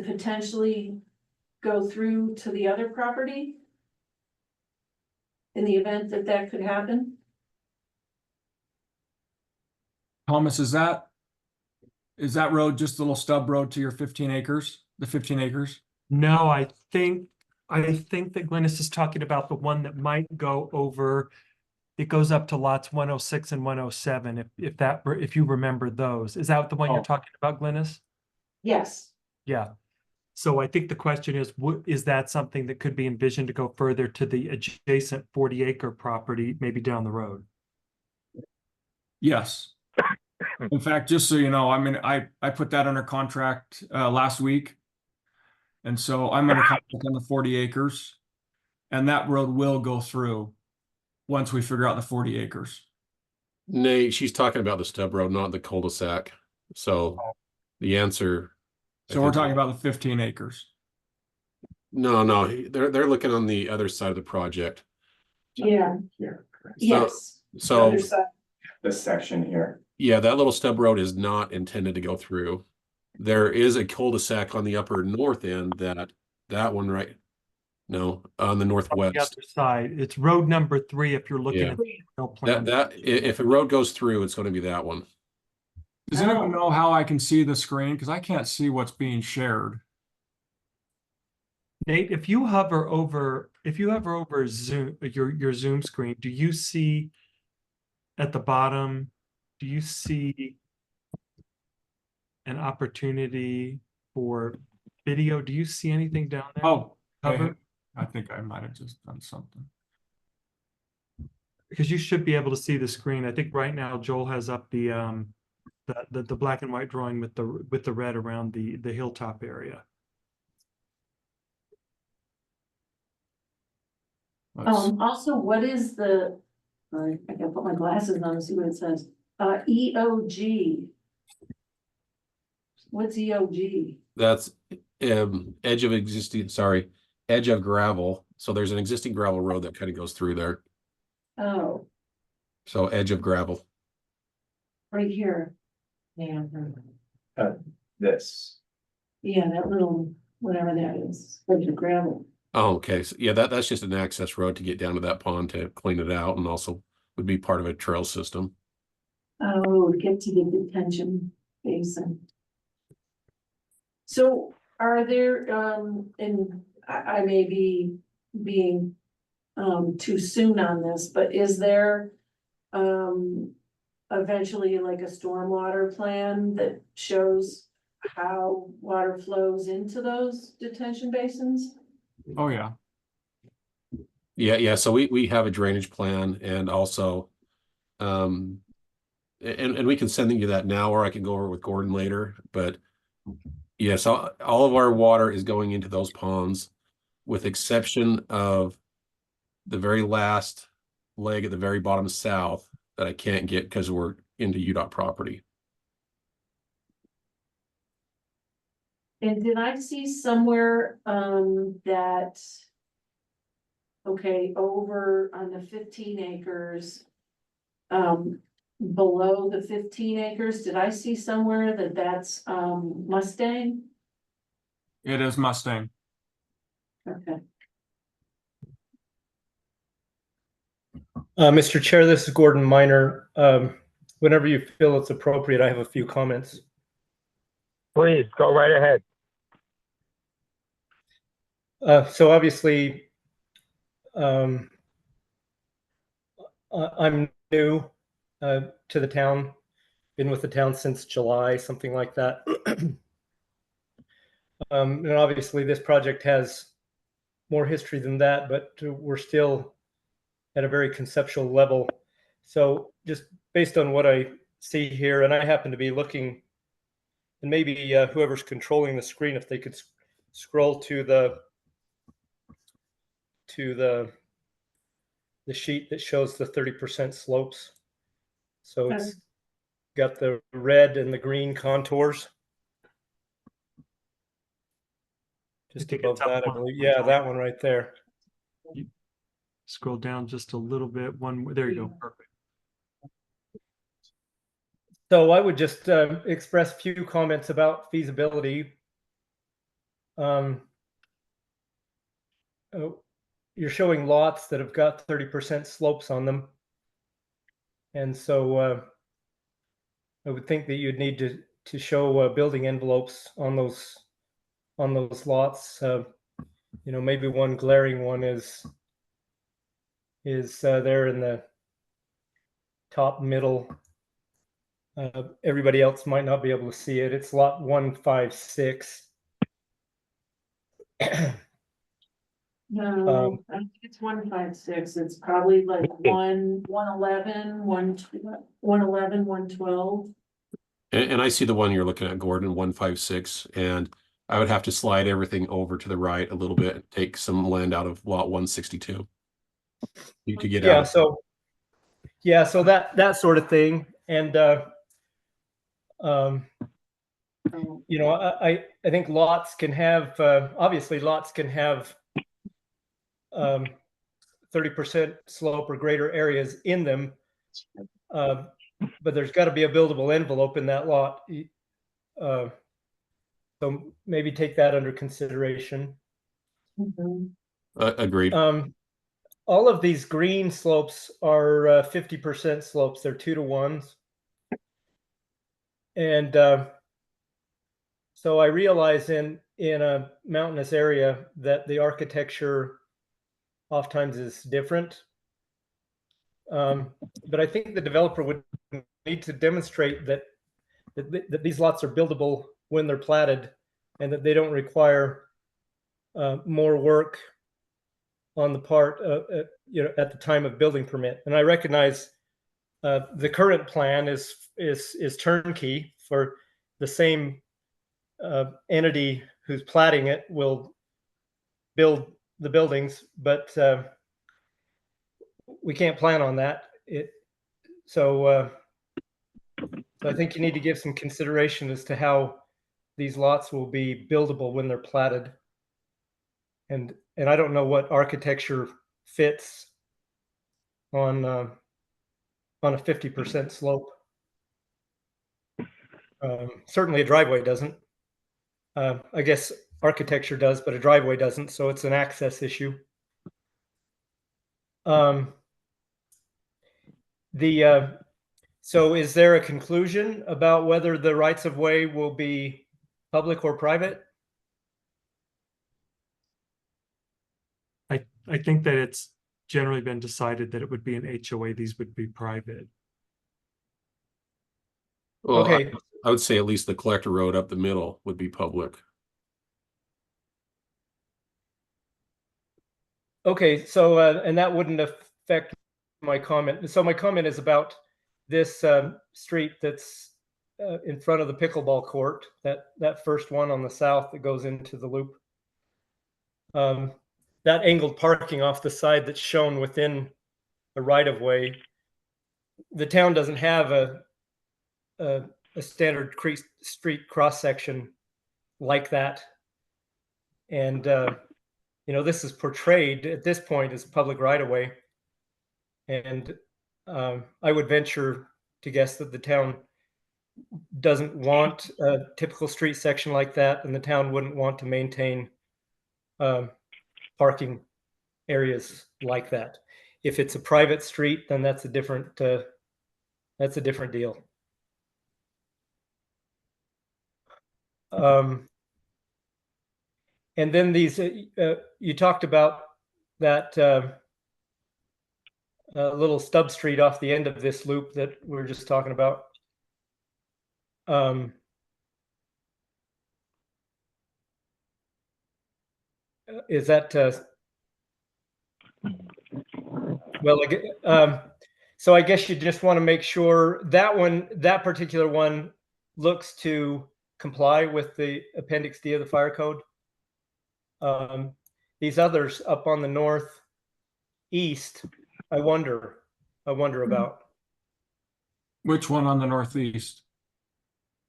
potentially go through to the other property? In the event that that could happen? Thomas, is that road just a little stub road to your 15 acres, the 15 acres? No, I think that Glennis is talking about the one that might go over. It goes up to lots 106 and 107, if you remember those. Is that the one you're Oh. talking about, Glennis? Yes. Yeah. So I think the question is, is that something that could be envisioned to go further to the adjacent 40-acre property, maybe down the road? Yes. In fact, just so you know, I mean, I put that under contract last week. And so I'm under contract on the 40 acres. And that road will go through once we figure out the 40 acres. Nate, she's talking about the stub road, not the cul-de-sac. So the answer. So we're talking about the 15 acres. No, they're looking on the other side of the project. Yeah, Here, correct. yes. The So other side. This section here. yeah, that little stub road is not intended to go through. There is a cul-de-sac on the upper north end that one, right? No, on the On the northwest. other side, it's road number 3 if you're looking Yeah. at the real plan. If a road goes through, it's going to be that one. Does anyone know how I can see the screen? Because I can't see what's being shared. Nate, if you hover over Zoom, your Zoom screen, do you see at the bottom, do you see an opportunity for video? Do you see anything down there? Oh, Hover? I think I might have just done something. Because you should be able to see the screen. I think right now Joel has up the black and white drawing with the red around the hilltop area. Also, what is the, I gotta put my glasses on to see what it says, EOG. What's EOG? That's edge of gravel. So there's an existing gravel road that kind of goes through there. Oh, So edge of gravel. right here, Yeah. This. yeah, that little, whatever that is, like the gravel. Oh, okay. So yeah, that's just an access road to get down to that pond to clean it out, and also would be part of a trail system. Oh, to get to the detention basin. So are there, and I may be being, too soon on this, but is there, eventually like a stormwater plan that shows how water flows into those detention basins? Oh, yeah. Yeah. So we have a drainage plan, and also, and we can send you that now, or I can go over it with Gordon later. But yes, all of our water is going into those ponds, with exception of the very last leg at the very bottom south that I can't get because we're into UDOT property. And did I see somewhere, that, okay, over on the 15 acres, below the 15 acres, did I see somewhere that that's, Mustang? It is Mustang. Okay. Mr. Chair, this is Gordon Minor. Whenever you feel it's appropriate, I have a few comments. Please, go right ahead. So obviously, I'm new to the town, been with the town since July, something like that. And obviously this project has more history than that, but we're still at a very conceptual level. So just based on what I see here, and I happen to be looking, and maybe whoever's controlling the screen, if they could scroll to the sheet that shows the 30% slopes. So it's got the red and the green contours. Just think above it's up that, I one. believe. Yeah, that one right there. Scroll down just a little bit. There you go. Perfect. So I would just express a few comments about feasibility. You're showing lots that have got 30% slopes on them. And so I would think that you'd need to show building envelopes on those lots. Maybe one glaring one is there in the top middle. Everybody else might not be able to see it. It's lot 156. No, I think it's 156. It's probably like 111, 112. And I see the one you're looking at, Gordon, 156, and I would have to slide everything over to the right a little bit and take some land out of lot 162. You could get Yeah, out. so that sort of thing. And I think lots can have obviously lots can have 30% slope or greater areas in them, but there's got to be a buildable envelope in that lot. So maybe take that under consideration. Agreed. All of these green slopes are 50% slopes. They're 2-to-1s. And so I realize in a mountainous area that the architecture oftentimes is different. But I think the developer would need to demonstrate that these lots are buildable when they're platted, and that they don't require more work on the part at the time of building permit. And I recognize the current plan is turnkey for the same entity who's platting it will build the buildings, but we can't plan on that. So I think you need to give some consideration as to how these lots will be buildable when they're platted. And I don't know what architecture fits on a 50% slope. Certainly a driveway doesn't. I guess architecture does, but a driveway doesn't. So it's an access issue. So is there a conclusion about whether the rights of way will be public or private? I think that it's generally been decided that it would be an HOA. These would be private. Well, Okay. I would say at least the collector road up the middle would be public. Okay, so and that wouldn't affect my comment. So my comment is about this street that's in front of the pickleball court, that first one on the south that goes into the loop. That angled parking off the side that's shown within the right of way. The town doesn't have a standard street cross section like that, and this is portrayed at this point as public right of way, and I would venture to guess that the town doesn't want a typical street section like that, and the town wouldn't want to maintain parking areas like that. If it's a private street, then that's a different deal. And then these, you talked about that little stub street off the end of this loop that we were just talking about. Is that so I guess you just want to make sure that particular one looks to comply with the Appendix D of the Fire Code. These others up on the northeast, I wonder about. Which one on the northeast?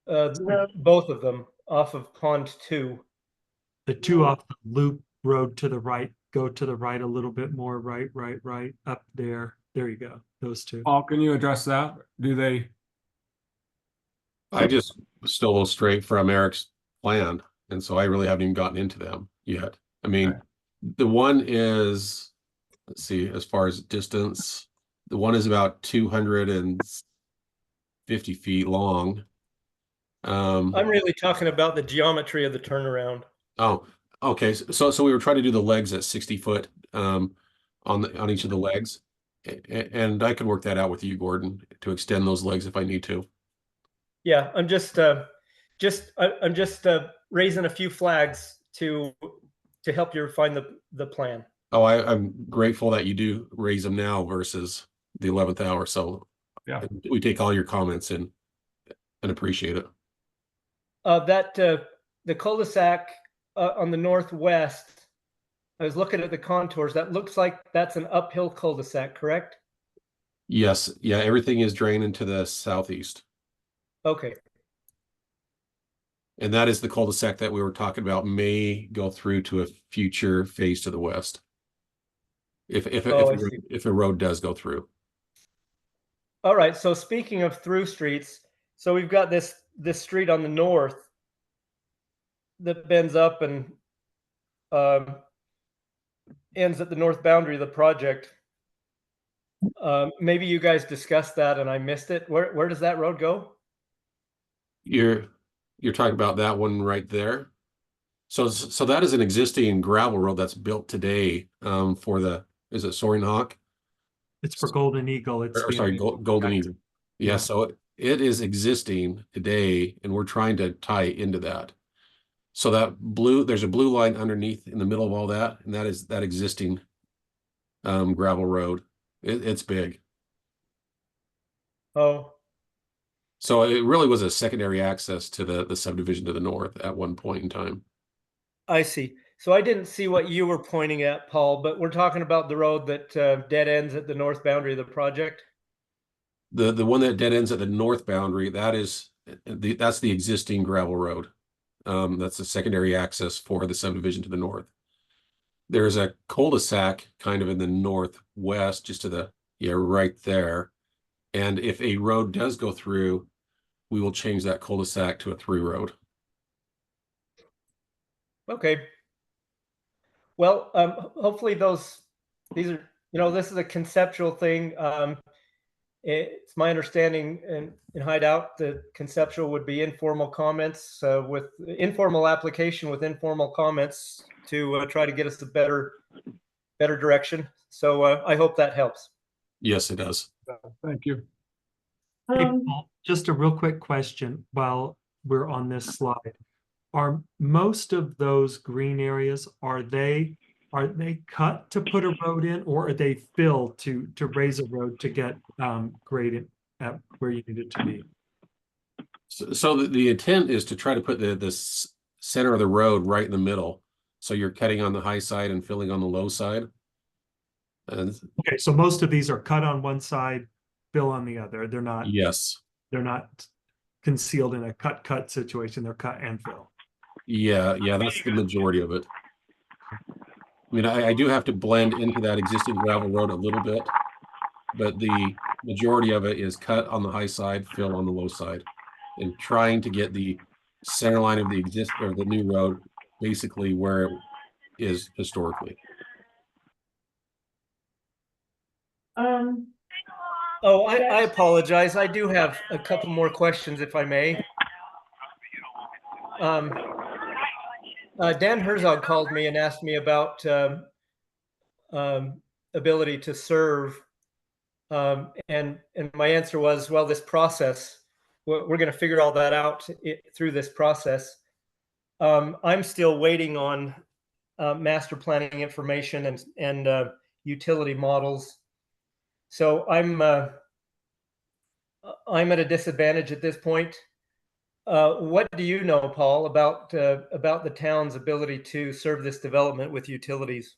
Both of them off of Pond 2. The two off the loop road to the right, go to the right a little bit more, right, up there. There you go, those two. Paul, can you address that? Do they, I just stole straight from Eric's plan, and so I really haven't even gotten into them yet. I mean, Okay. the one is, let's see, as far as distance, the one is about 250 feet long. I'm really talking about the geometry of the turnaround. Oh, okay. So we were trying to do the legs at 60 foot on each of the legs. And I can work that out with you, Gordon, to extend those legs if I need to. Yeah, I'm just raising a few flags to help you refine the plan. Oh, I'm grateful that you do raise them now versus the 11th hour. So Yeah. we take all your comments in and appreciate it. The cul-de-sac on the northwest, I was looking at the contours. That looks like that's an uphill cul-de-sac, correct? Yes. Yeah. Everything is draining to the southeast. Okay. And that is the cul-de-sac that we were talking about may go through to a future phase to the west. If a road does go through. All right. So speaking of through streets, so we've got this street on the north that bends up and ends at the north boundary of the project. Maybe you guys discussed that and I missed it. Where does that road go? You're talking about that one right there. So that is an existing gravel road that's built today for the, is it Soaring Hawk? It's for Golden Eagle. It's Or sorry, Golden Eagle. Yeah, so it is existing today and we're trying to tie into that. So that there's a blue line underneath in the middle of all that, and that is that existing gravel road. It's big. Oh, So it really was a secondary access to the subdivision to the north at one point in time. I see. So I didn't see what you were pointing at, Paul, but we're talking about the road that dead ends at the north boundary of the project. The one that dead ends at the north boundary, that's the existing gravel road. That's a secondary access for the subdivision to the north. There's a cul-de-sac kind of in the northwest, just to the, right there. And if a road does go through, we will change that cul-de-sac to a through road. Okay. Well, hopefully these are, this is a conceptual thing. It's my understanding in Hideout, the conceptual would be informal comments with informal application with informal comments to try to get us a better direction. So I hope that helps. Yes, it does. thank you. Hey, Paul, just a real quick question while we're on this slide. Are most of those green areas, are they cut to put a road in, or are they filled to raise a road to get grade at where you need it to be? So the intent is to try to put the center of the road right in the middle. So you're cutting on the high side and filling on the low side. And Okay, so most of these are cut on one side, fill on the other. yes. They're not concealed in a cut situation. They're cut and fill. Yeah, that's the majority of it. I mean, I do have to blend into that existing gravel road a little bit, but the majority of it is cut on the high side, fill on the low side, and trying to get the center line of the new road basically where it is historically. Oh, I apologize. I do have a couple more questions, if I may. Dan Herzog called me and asked me about ability to serve, and my answer was, well, this process, we're going to figure all that out through this process. I'm still waiting on master planning information and utility models. So I'm at a disadvantage at this point. What do you know, Paul, about the town's ability to serve this development with utilities?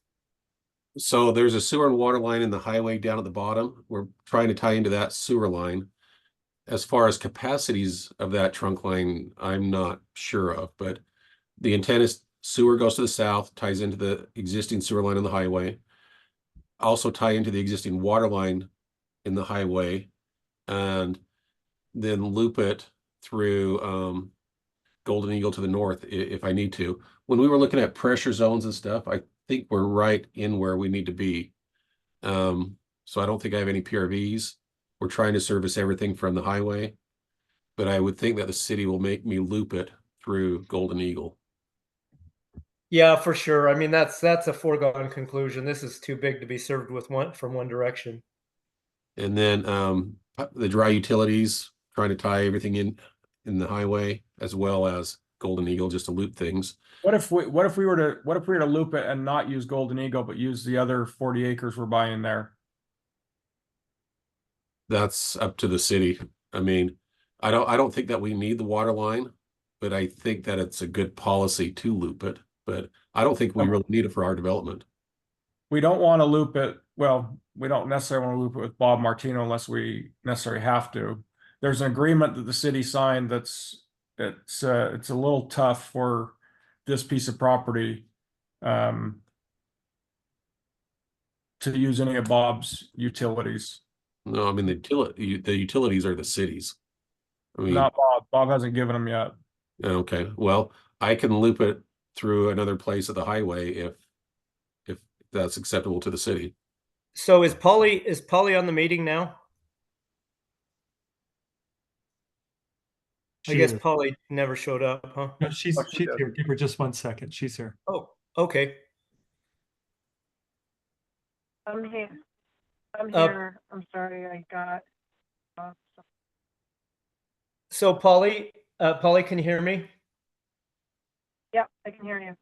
So there's a sewer and water line in the highway down at the bottom. We're trying to tie into that sewer line. As far as capacities of that trunk line, I'm not sure of, but the intent is sewer goes to the south, ties into the existing sewer line on the highway. Also tie into the existing water line in the highway, and then loop it through Golden Eagle to the north if I need to. When we were looking at pressure zones and stuff, I think we're right in where we need to be. So I don't think I have any PRVs. We're trying to service everything from the highway, but I would think that the city will make me loop it through Golden Eagle. Yeah, for sure. I mean, that's a foregone conclusion. This is too big to be served with from one direction. And then the dry utilities, trying to tie everything in the highway as well as Golden Eagle just to loop things. What if we were to loop it and not use Golden Eagle, but use the other 40 acres we're buying there? That's up to the city. I mean, I don't think that we need the water line, but I think that it's a good policy to loop it. But I don't think we really need it for our development. We don't want to loop it. Well, we don't necessarily want to loop it with Bob Martino unless we necessarily have to. There's an agreement that the city signed it's a little tough for this piece of property to use any of Bob's utilities. No, I mean the utilities are the cities. I mean, Not Bob. Bob hasn't given them yet. okay. Well, I can loop it through another place of the highway if that's acceptable to the city. So is Polly on the meeting now? I guess Polly never showed up, huh? No, she's Oh, she does. here. Give her just 1 second. She's here. Oh, okay. I'm here. I'm Uh, here. I'm sorry, I got. So Polly, can you hear me? Yep, I can hear you.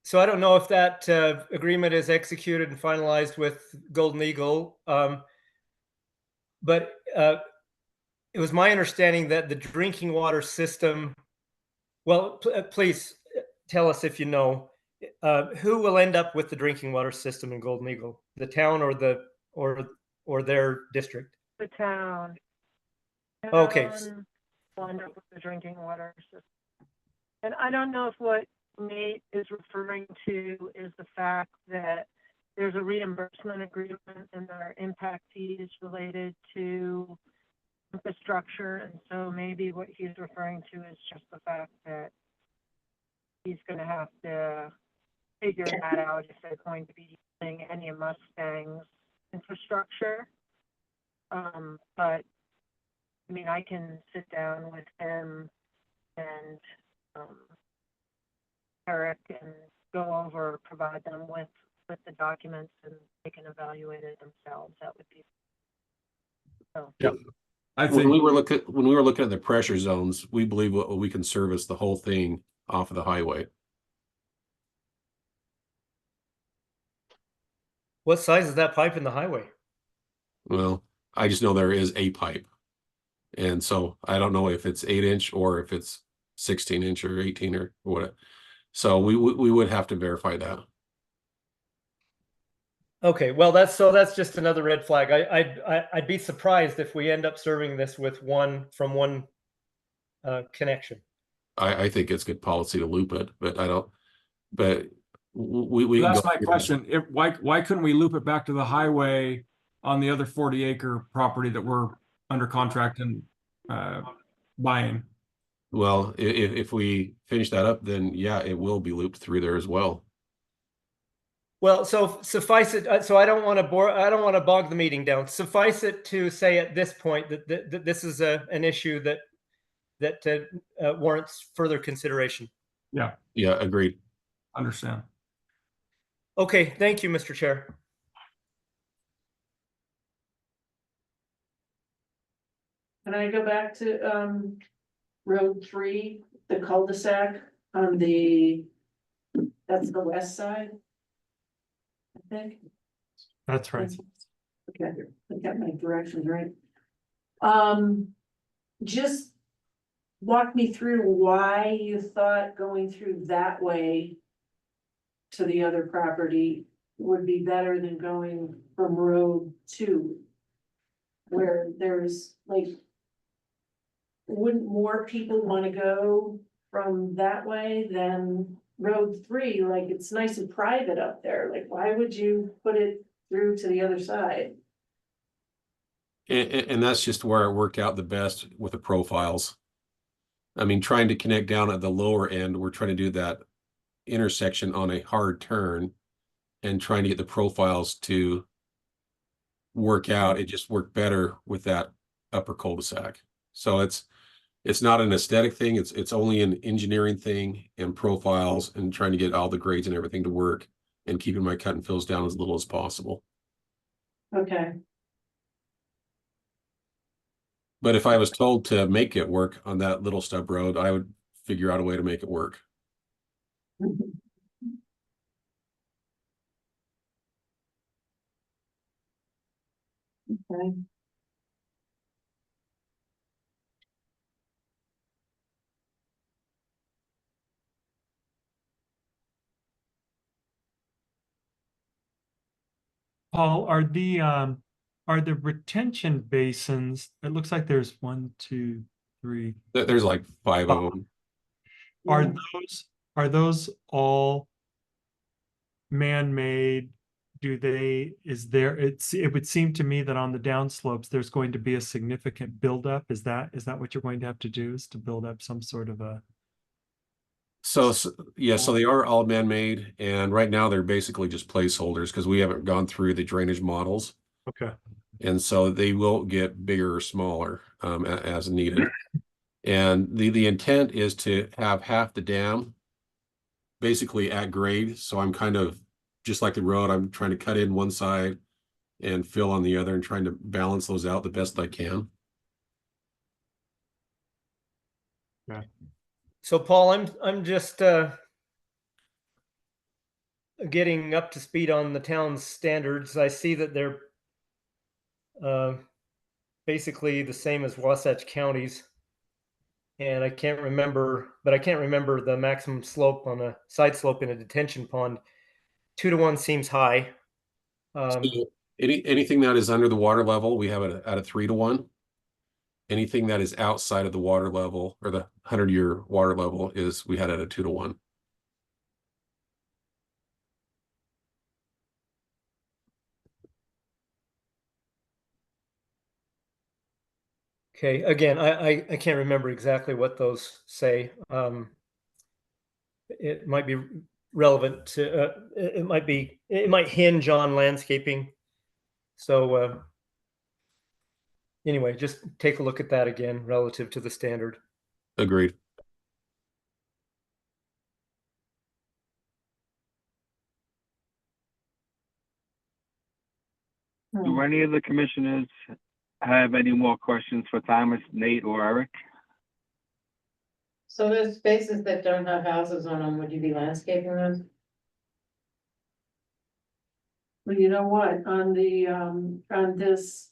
So I don't know if that agreement is executed and finalized with Golden Eagle, but it was my understanding that the drinking water system. Well, please tell us if you know who will end up with the drinking water system in Golden Eagle, the town or their district. The town. Okay. Will end up with the drinking water system. And I don't know if what Nate is referring to is the fact that there's a reimbursement agreement and there are impact fees related to infrastructure. And so maybe what he's referring to is just the fact that he's going to have to figure that out if they're going to be using any of Mustang's infrastructure. But I mean, I can sit down with him and Eric and go over, provide them with the documents, and they can evaluate it themselves. That would be so. Yep. I When think we were looking at the pressure zones, we believe we can service the whole thing off of the highway. What size is that pipe in the highway? Well, I just know there is a pipe. And so I don't know if it's 8-inch or if it's 16-inch or 18 or what. So we would have to verify that. Okay, well, that's just another red flag. I'd be surprised if we end up serving this with one connection. I think it's good policy to loop it, but I don't. But we that's my question. Why couldn't we loop it back to the highway on the other 40-acre property that we're under contract and buying? Well, if we finish that up, then yeah, it will be looped through there as well. Well, so suffice it. So I don't want to bog the meeting down. Suffice it to say at this point that this is an issue that warrants further consideration. Yeah. Yeah, agreed. Understand. Okay, thank you, Mr. Chair. Can I go back to, Road 3, the cul-de-sac on that's the west side? I think. That's right. Okay, I got my directions right. Just walk me through why you thought going through that way to the other property would be better than going from Road 2, where there's like, wouldn't more people want to go from that way than Road 3, like, it's nice and private up there, like, why would you put it through to the other side? And that's just where it worked out the best with the profiles. I mean, trying to connect down at the lower end, we're trying to do that intersection on a hard turn and trying to get the profiles to work out. It just worked better with that upper cul-de-sac. So it's not an aesthetic thing. It's only an engineering thing and profiles and trying to get all the grades and everything to work and keeping my cut and fills down as little as possible. Okay, But if I was told to make it work on that little stub road, I would figure out a way to make it work. okay. Paul, are the retention basins, it looks like there's 1, 2, 3. There's like 5 of them. Are Yeah. those all man-made? It would seem to me that on the downslopes, there's going to be a significant buildup. Is that what you're going to have to do, is to build up some sort of a? So yeah, so they are all man-made, and right now they're basically just placeholders because we haven't gone through the drainage models. Okay. And so they will get bigger or smaller as needed. And the intent is to have half the dam basically at grade. So I'm kind of just like the road, I'm trying to cut in one side and fill on the other and trying to balance those out the best I can. So Paul, I'm just getting up to speed on the town's standards. I see that they're basically the same as Wasatch County's. And I can't remember the maximum slope on a side slope in a detention pond. 2-to-1 seems high. So anything that is under the water level, we have it at a 3-to-1. Anything that is outside of the water level or the 100-year water level we had at a 2-to-1. Okay, again, I can't remember exactly what those say. It might be relevant to it might hinge on landscaping. So anyway, just take a look at that again relative to the standard. Agreed. Do any of the commissioners have any more questions for Thomas, Nate, or Eric? So there's spaces that don't have houses on them, would you be landscaping those? Well, you know what, on this,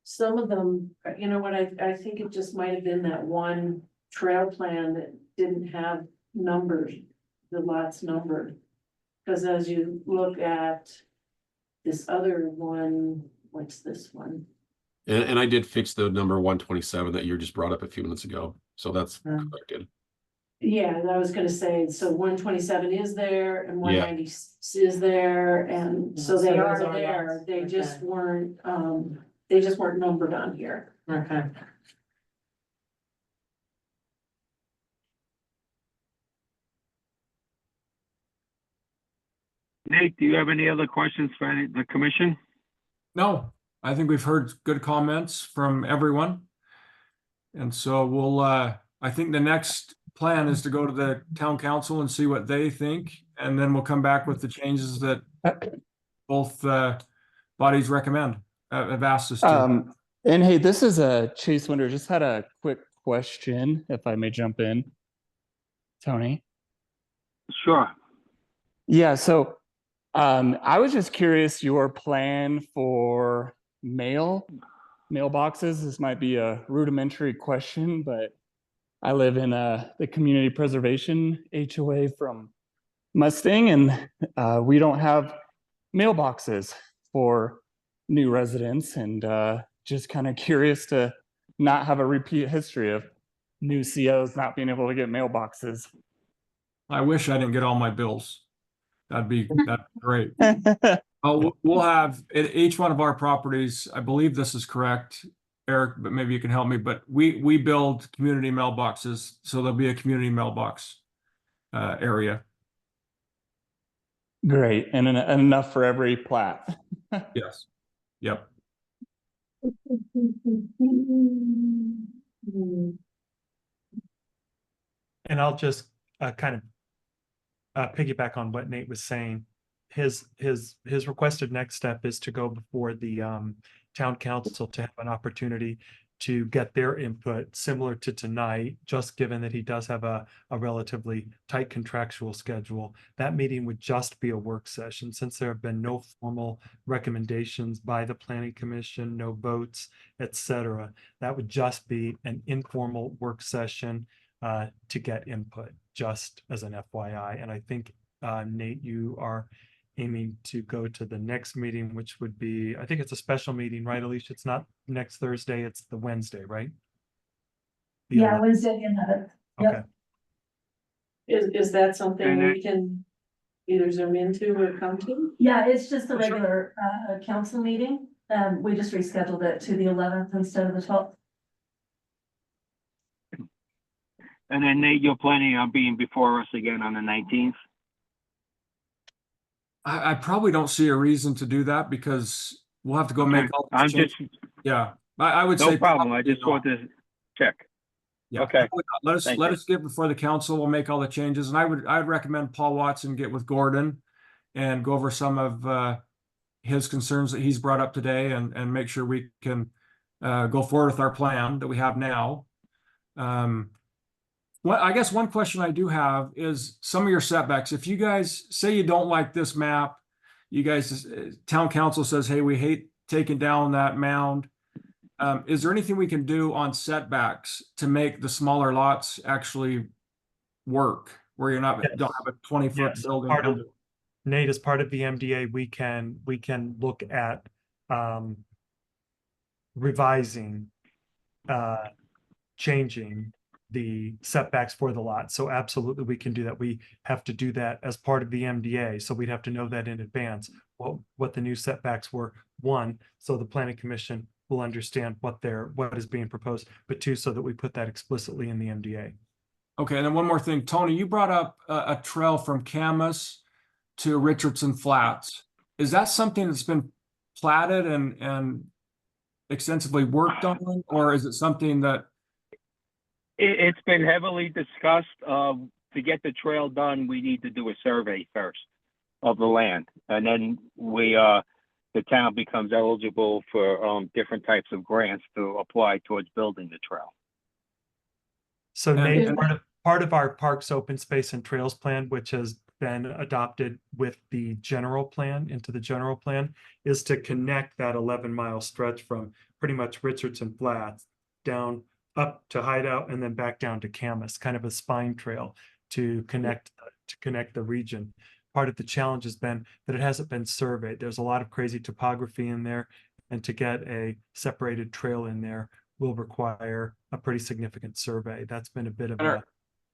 some of them, you know what, I think it just might have been that one trail plan that didn't have numbers, the lots numbered. Because as you look at this other one, what's this one? And I did fix the number 127 that you just brought up a few minutes ago. So that's corrected. Yeah, I was gonna say, so 127 is there and Yeah. 190 is there, and so So they those are are there, lots. they just Okay. weren't, numbered on here. Okay. Nate, do you have any other questions for the commission? No, I think we've heard good comments from everyone. And so I think the next plan is to go to the town council and see what they think, and then we'll come back with the changes that both bodies recommend, have asked us to. And hey, this is Chase Winder. Just had a quick question, if I may jump in, Tony. Sure. Yeah, so I was just curious your plan for mailboxes. This might be a rudimentary question, but I live in the community preservation HOA from Mustang, and we don't have mailboxes for new residents, and just kind of curious to not have a repeat history of new COs not being able to get mailboxes. I wish I didn't get all my bills. That'd be great. Oh, we'll have at each one of our properties, I believe this is correct, Eric, but maybe you can help me, but we build community mailboxes, so there'll be a community mailbox area. Great, and enough for every plat. Yes. Yep. And I'll just kind of piggyback on what Nate was saying. His requested next step is to go before the town council to have an opportunity to get their input, similar to tonight, just given that he does have a relatively tight contractual schedule. That meeting would just be a work session, since there have been no formal recommendations by the planning commission, no votes, etc. That would just be an informal work session to get input, just as an FYI. And I think, Nate, you are aiming to go to the next meeting, which would be, I think it's a special meeting, right, Alicia? It's not next Thursday, it's the Wednesday, right? The Yeah, 11th. Wednesday, the 11th. Okay. Yep. Is that something And we can either zoom into or come to? Yeah, it's just a Sure. regular council meeting. We just rescheduled it to the 11th instead of the 12th. And then Nate, you're planning on being before us again on the 19th? I probably don't see a reason to do that because we'll have to go make all these I'm changes. just, Yeah, I would no say. problem. I probably just not. wanted to check. Yeah. Okay. Let Thank us you. get before the council. We'll make all the changes, and I'd recommend Paul Watson get with Gordon and go over some of his concerns that he's brought up today, and make sure we can go forward with our plan that we have now. Well, I guess one question I do have is some of your setbacks. If you guys say you don't like this map, you guys, town council says, hey, we hate taking down that mound. Is there anything we can do on setbacks to make the smaller lots actually work, where you're not, don't have a 20-foot Yes, building? part of, Nate, as part of the MDA, we can look at revising, changing the setbacks for the lot. So absolutely, we can do that. We have to do that as part of the MDA. So we'd have to know that in advance, what the new setbacks were. One, so the planning commission will understand what is being proposed, but two, so that we put that explicitly in the MDA. Okay, and then one more thing, Tony, you brought up a trail from Camas to Richardson Flats. Is that something that's been platted and extensively worked on, or is it something that? It's been heavily discussed. To get the trail done, we need to do a survey first of the land, and then the town becomes eligible for different types of grants to apply towards building the trail. So And- Nate, and- part of our parks, open space and trails plan, which has been adopted with the general plan, into the general plan, is to connect that 11-mile stretch from pretty much Richardson Flats down up to Hideout and then back down to Camas, kind of a spine trail to connect the region. Part of the challenge has been that it hasn't been surveyed. There's a lot of crazy topography in there, and to get a separated trail in there will require a pretty significant survey. That's been a bit of a.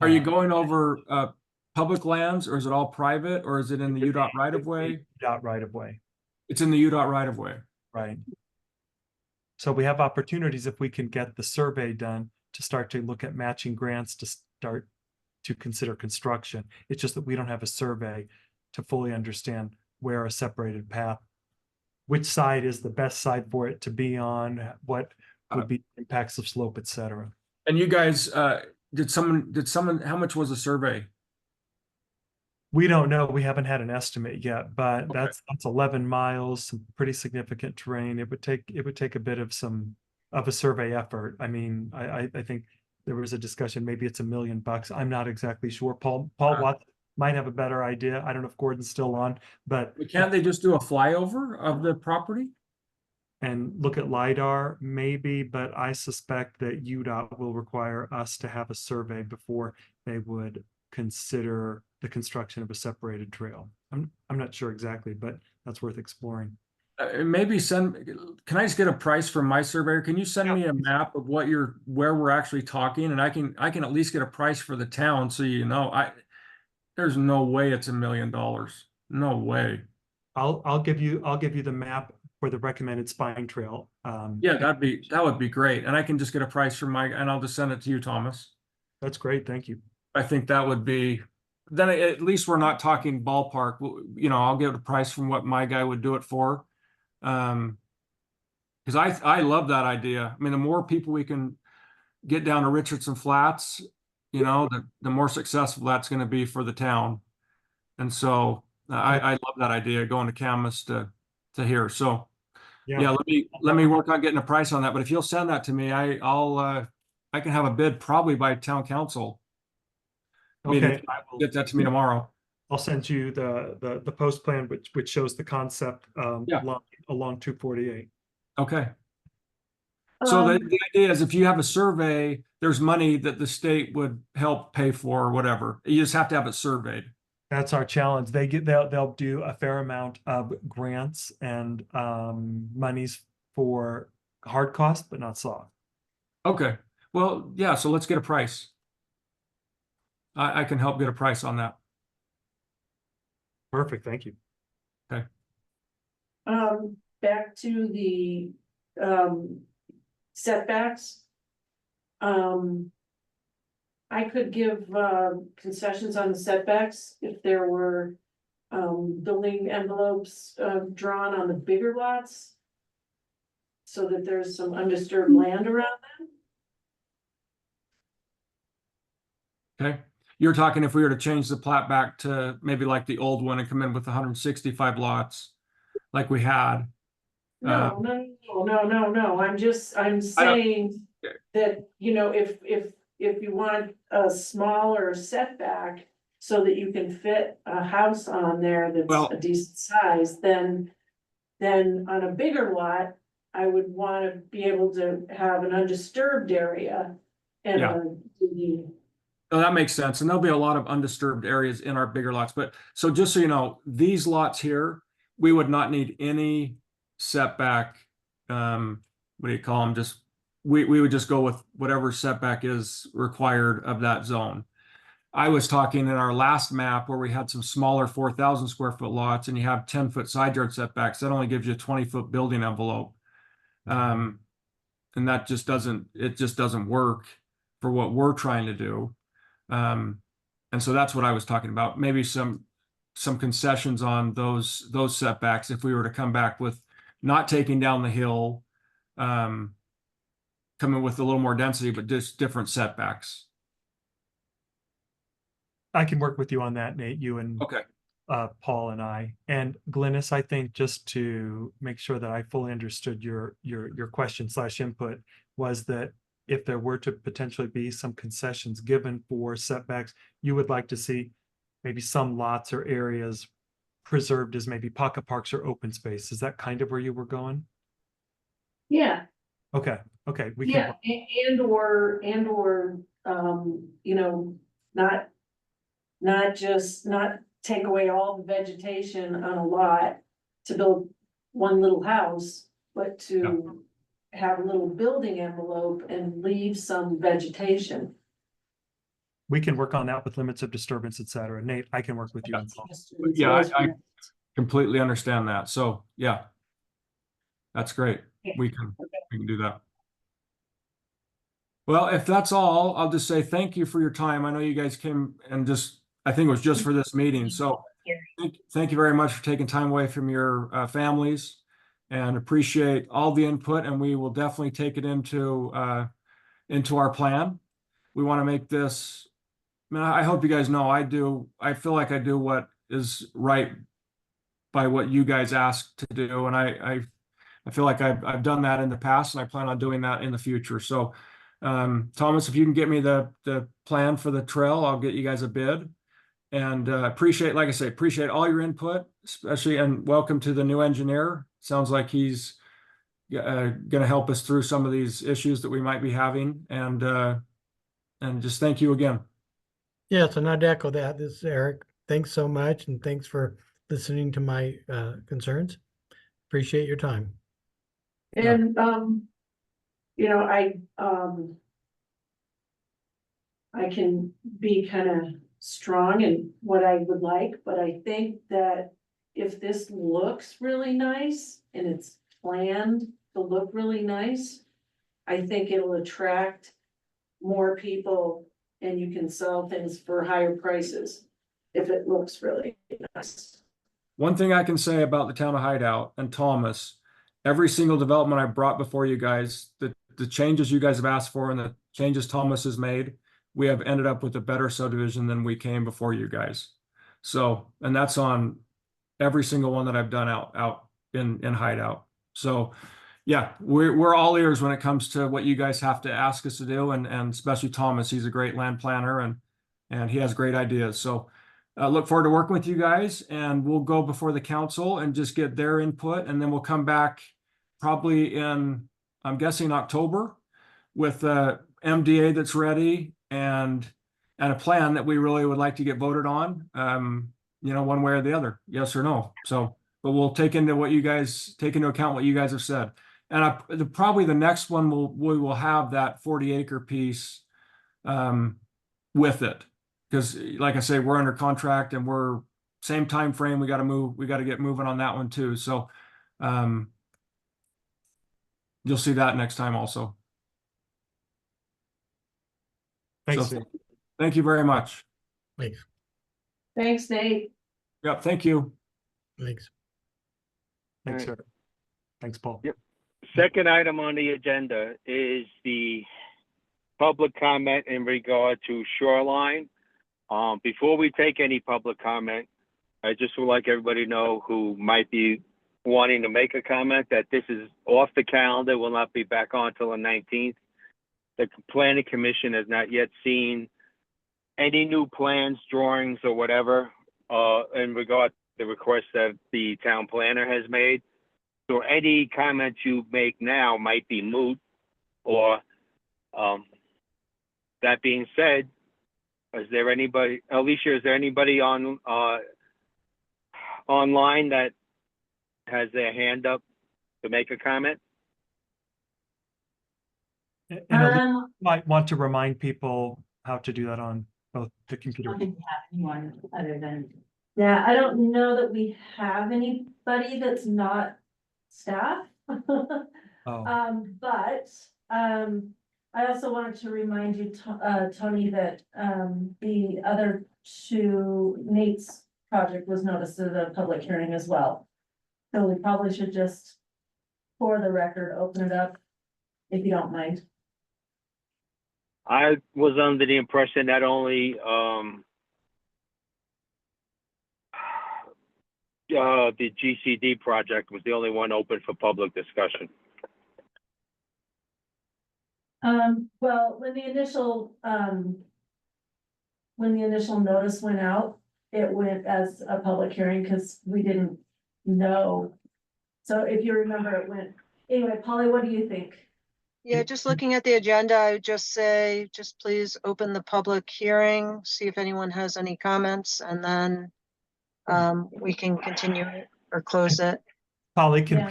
Are you going over public lands, or is it all private, or is it in the UDOT right of way? UDOT right of way, It's in the UDOT right of way. right? So we have opportunities, if we can get the survey done, to start to look at matching grants, to start to consider construction. It's just that we don't have a survey to fully understand where a separated path, which side is the best side for it to be on, what would be impacts of slope, et cetera. And you guys, did someone, how much was the survey? We don't know. We haven't had an estimate yet, but Okay. that's 11 miles, some pretty significant terrain. It would take a bit of a survey effort. I mean, I think there was a discussion, maybe it's $1 million. I'm not exactly sure. Paul Watts might have a better idea. I don't know if Gordon's still on, but Can't they just do a flyover of the property? and look at LiDAR maybe, but I suspect that UDOT will require us to have a survey before they would consider the construction of a separated trail. I'm not sure exactly, but that's worth exploring. maybe can I just get a price from my surveyor? Can you send me a map of where we're actually talking? And I can at least get a price for the town, so you know, there's no way it's $1 million. No way. I'll give you the map for the recommended spine trail. Yeah, that would be great. And I can just get a price from and I'll just send it to you, Thomas. That's great. Thank you. I think that would be, then at least we're not talking ballpark. You know, I'll get a price from what my guy would do it for. Because I love that idea. I mean, the more people we can get down to Richardson Flats, you know, the more successful that's going to be for the town. And so I love that idea, going to Camas to here. So yeah, let me work on getting a price on that. But if you'll send that to me, I can have a bid probably by town council. Okay. Get that to me tomorrow. I'll send you the post plan, which shows the concept along 248. Okay. So the idea is, if you have a survey, there's money that the state would help pay for or whatever. You just have to have it surveyed. That's our challenge. They'll do a fair amount of grants and monies for hard cost, but not soft. Okay. Well, yeah. So let's get a price. I can help get a price on that. Perfect. Thank you. Okay. Back to the setbacks. I could give concessions on the setbacks if there were building envelopes drawn on the bigger lots, so that there's some undisturbed land around them. Okay. You're talking if we were to change the plat back to maybe like the old one and come in with 165 lots like we had. No. I'm saying that, you know, if you want a smaller setback so that you can fit a house on there that's a decent size, then on a bigger lot, I would want to be able to have an undisturbed area and Oh, that makes sense. And there'll be a lot of undisturbed areas in our bigger lots. But so just so you know, these lots here, we would not need any setback. What do you call them? Just we would just go with whatever setback is required of that zone. I was talking in our last map where we had some smaller 4,000 square foot lots and you have 10-foot side yard setbacks. That only gives you a 20-foot building envelope. And that just doesn't work for what we're trying to do. And so that's what I was talking about. Maybe some concessions on those setbacks if we were to come back with not taking down the hill, coming with a little more density, but just different setbacks. I can work with you on that, Nate. You and Paul and I. And Glynis, I think just to make sure that I fully understood your question / input was that if there were to potentially be some concessions given for setbacks, you would like to see maybe some lots or areas preserved as maybe pocket parks or open space. Is that kind of where you were going? Yeah. Okay. We can. And or you know, not take away all the vegetation on a lot to build one little house, but to have a little building envelope and leave some vegetation. We can work on that with limits of disturbance, et cetera. Nate, I can work with you. Yeah, I completely understand that. So yeah, that's great. We can do that. Well, if that's all, I'll just say thank you for your time. I know you guys came and I think it was just for this meeting. So thank you very much for taking time away from your families, and appreciate all the input. And we will definitely take it into our plan. We want to make this, I mean, I hope you guys know I feel like I do what is right by what you guys asked to do. And I feel like I've done that in the past, and I plan on doing that in the future. So Thomas, if you can get me the plan for the trail, I'll get you guys a bid. And appreciate all your input, especially, and welcome to the new engineer. Sounds like he's going to help us through some of these issues that we might be having. And just thank you again. Yes, and I'd echo that. This is Eric. Thanks so much, and thanks for listening to my concerns. Appreciate your time. And, you know, I can be kind of strong in what I would like, but I think that if this looks really nice and it's planned to look really nice, I think it'll attract more people and you can sell things for higher prices if it looks really nice. One thing I can say about the town of Hideout and Thomas, every single development I brought before you guys, the changes you guys have asked for and the changes Thomas has made, we have ended up with a better subdivision than we came before you guys. So, and that's on every single one that I've done out in Hideout. So yeah, we're all ears when it comes to what you guys have to ask us to do, and especially Thomas, he's a great land planner and he has great ideas. So look forward to working with you guys, and we'll go before the council and just get their input, and then we'll come back probably in, I'm guessing, October with a MDA that's ready and a plan that we really would like to get voted on, you know, one way or the other, yes or no. So, but we'll take into account what you guys have said. And probably the next one we will have that 40-acre piece with it. Because like I say, we're under contract and we're same time frame. We got to get moving on that one too. So you'll see that next time also. Thanks. So thank you very much. Thanks. Thanks, Nate. Yep, thank you. Thanks. Thanks, sir. Thanks, Paul. Yep. Second item on the agenda is the public comment in regard to shoreline. Before we take any public comment, I just would like everybody to know who might be wanting to make a comment that this is off the calendar, will not be back on until the 19th. The planning commission has not yet seen any new plans, drawings, or whatever in regard to the request that the town planner has made. So any comments you make now might be moot, or that being said, is there anybody, Alicia, is there anybody on online that has their hand up to make a comment? And Elise might want to remind people how to do that on both the computer. I don't think we have anyone other than. Yeah, I don't know that we have anybody that's not staff. Oh. But, I also wanted to remind you, Tony, that, the other two, Nate's project was noticed at a public hearing as well. So we probably should just, for the record, open it up, if you don't mind. I was under the impression that only the GCD project was the only one open for public discussion. Well, when the initial notice went out, it went as a public hearing because we didn't know. So if you remember, it went, anyway, Polly, what do you think? Yeah, just looking at the agenda, I would just say, just please open the public hearing, see if anyone has any comments, and then we can continue it or close it. Polly, Yeah.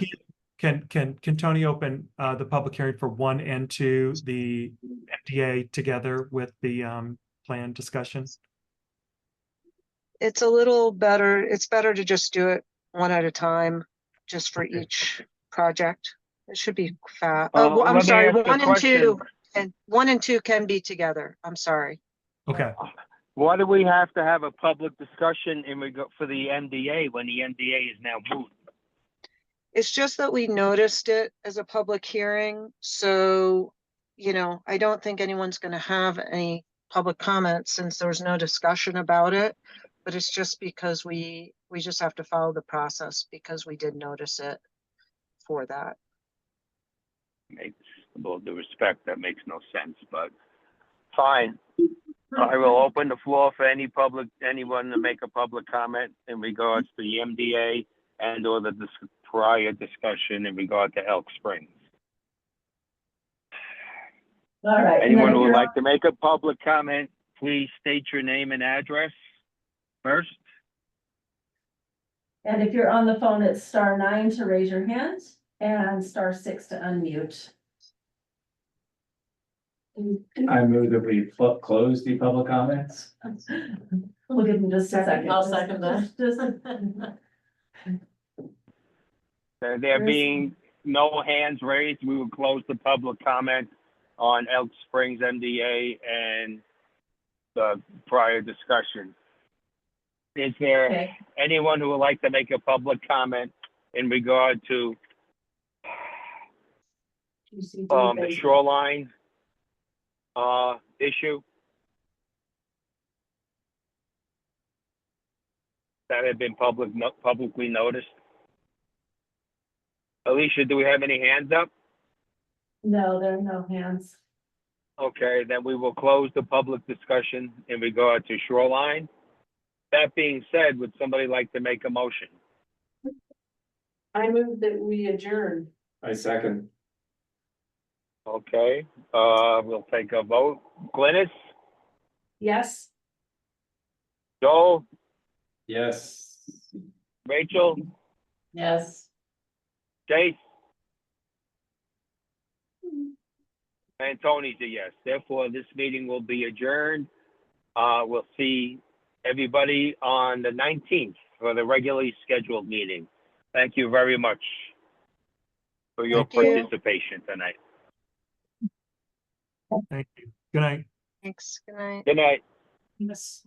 can Tony open the public hearing for 1 and 2, the MDA together with the plan discussion? It's a little better, it's better to just do it one at a time, just for Okay. each project. It should be fast. Let I'm me sorry, ask you a 1 and 2, question. and 1 and 2 can be together. I'm sorry. Okay. Why do we have to have a public discussion for the MDA when the MDA is now moot? It's just that we noticed it as a public hearing, so, you know, I don't think anyone's gonna have any public comments since there was no discussion about it. But it's just because we just have to follow the process because we did notice it for that. Makes, with all due respect, that makes no sense, but fine. I will open the floor for anyone to make a public comment in regards to the MDA and or the prior discussion in regard to Elk Springs. All right. Anyone who would like to make a public comment, please state your name and address first. And if you're on the phone, it's *9 to raise your hand and *6 to unmute. I move that we close the public comments. We'll give them just a second. I'll second that. There Chris? being no hands raised, we will close the public comment on Elk Springs MDA and the prior discussion. Is there Okay. anyone who would like to make a public comment in regard to the shoreline issue that had been publicly noticed? Alicia, do we have any hands up? No, there are no hands. Okay, then we will close the public discussion in regard to shoreline. That being said, would somebody like to make a motion? I move that we adjourn. I second. Okay, we'll take a vote. Glynis, Yes? Joel, Yes. Rachel, Yes. Chase? And Tony's a yes. Therefore, this meeting will be adjourned. We'll see everybody on the 19th for the regularly scheduled meeting. Thank you very much for your Thank you. participation tonight. Thank you. Good night. Thanks. Good night. Good night. Yes.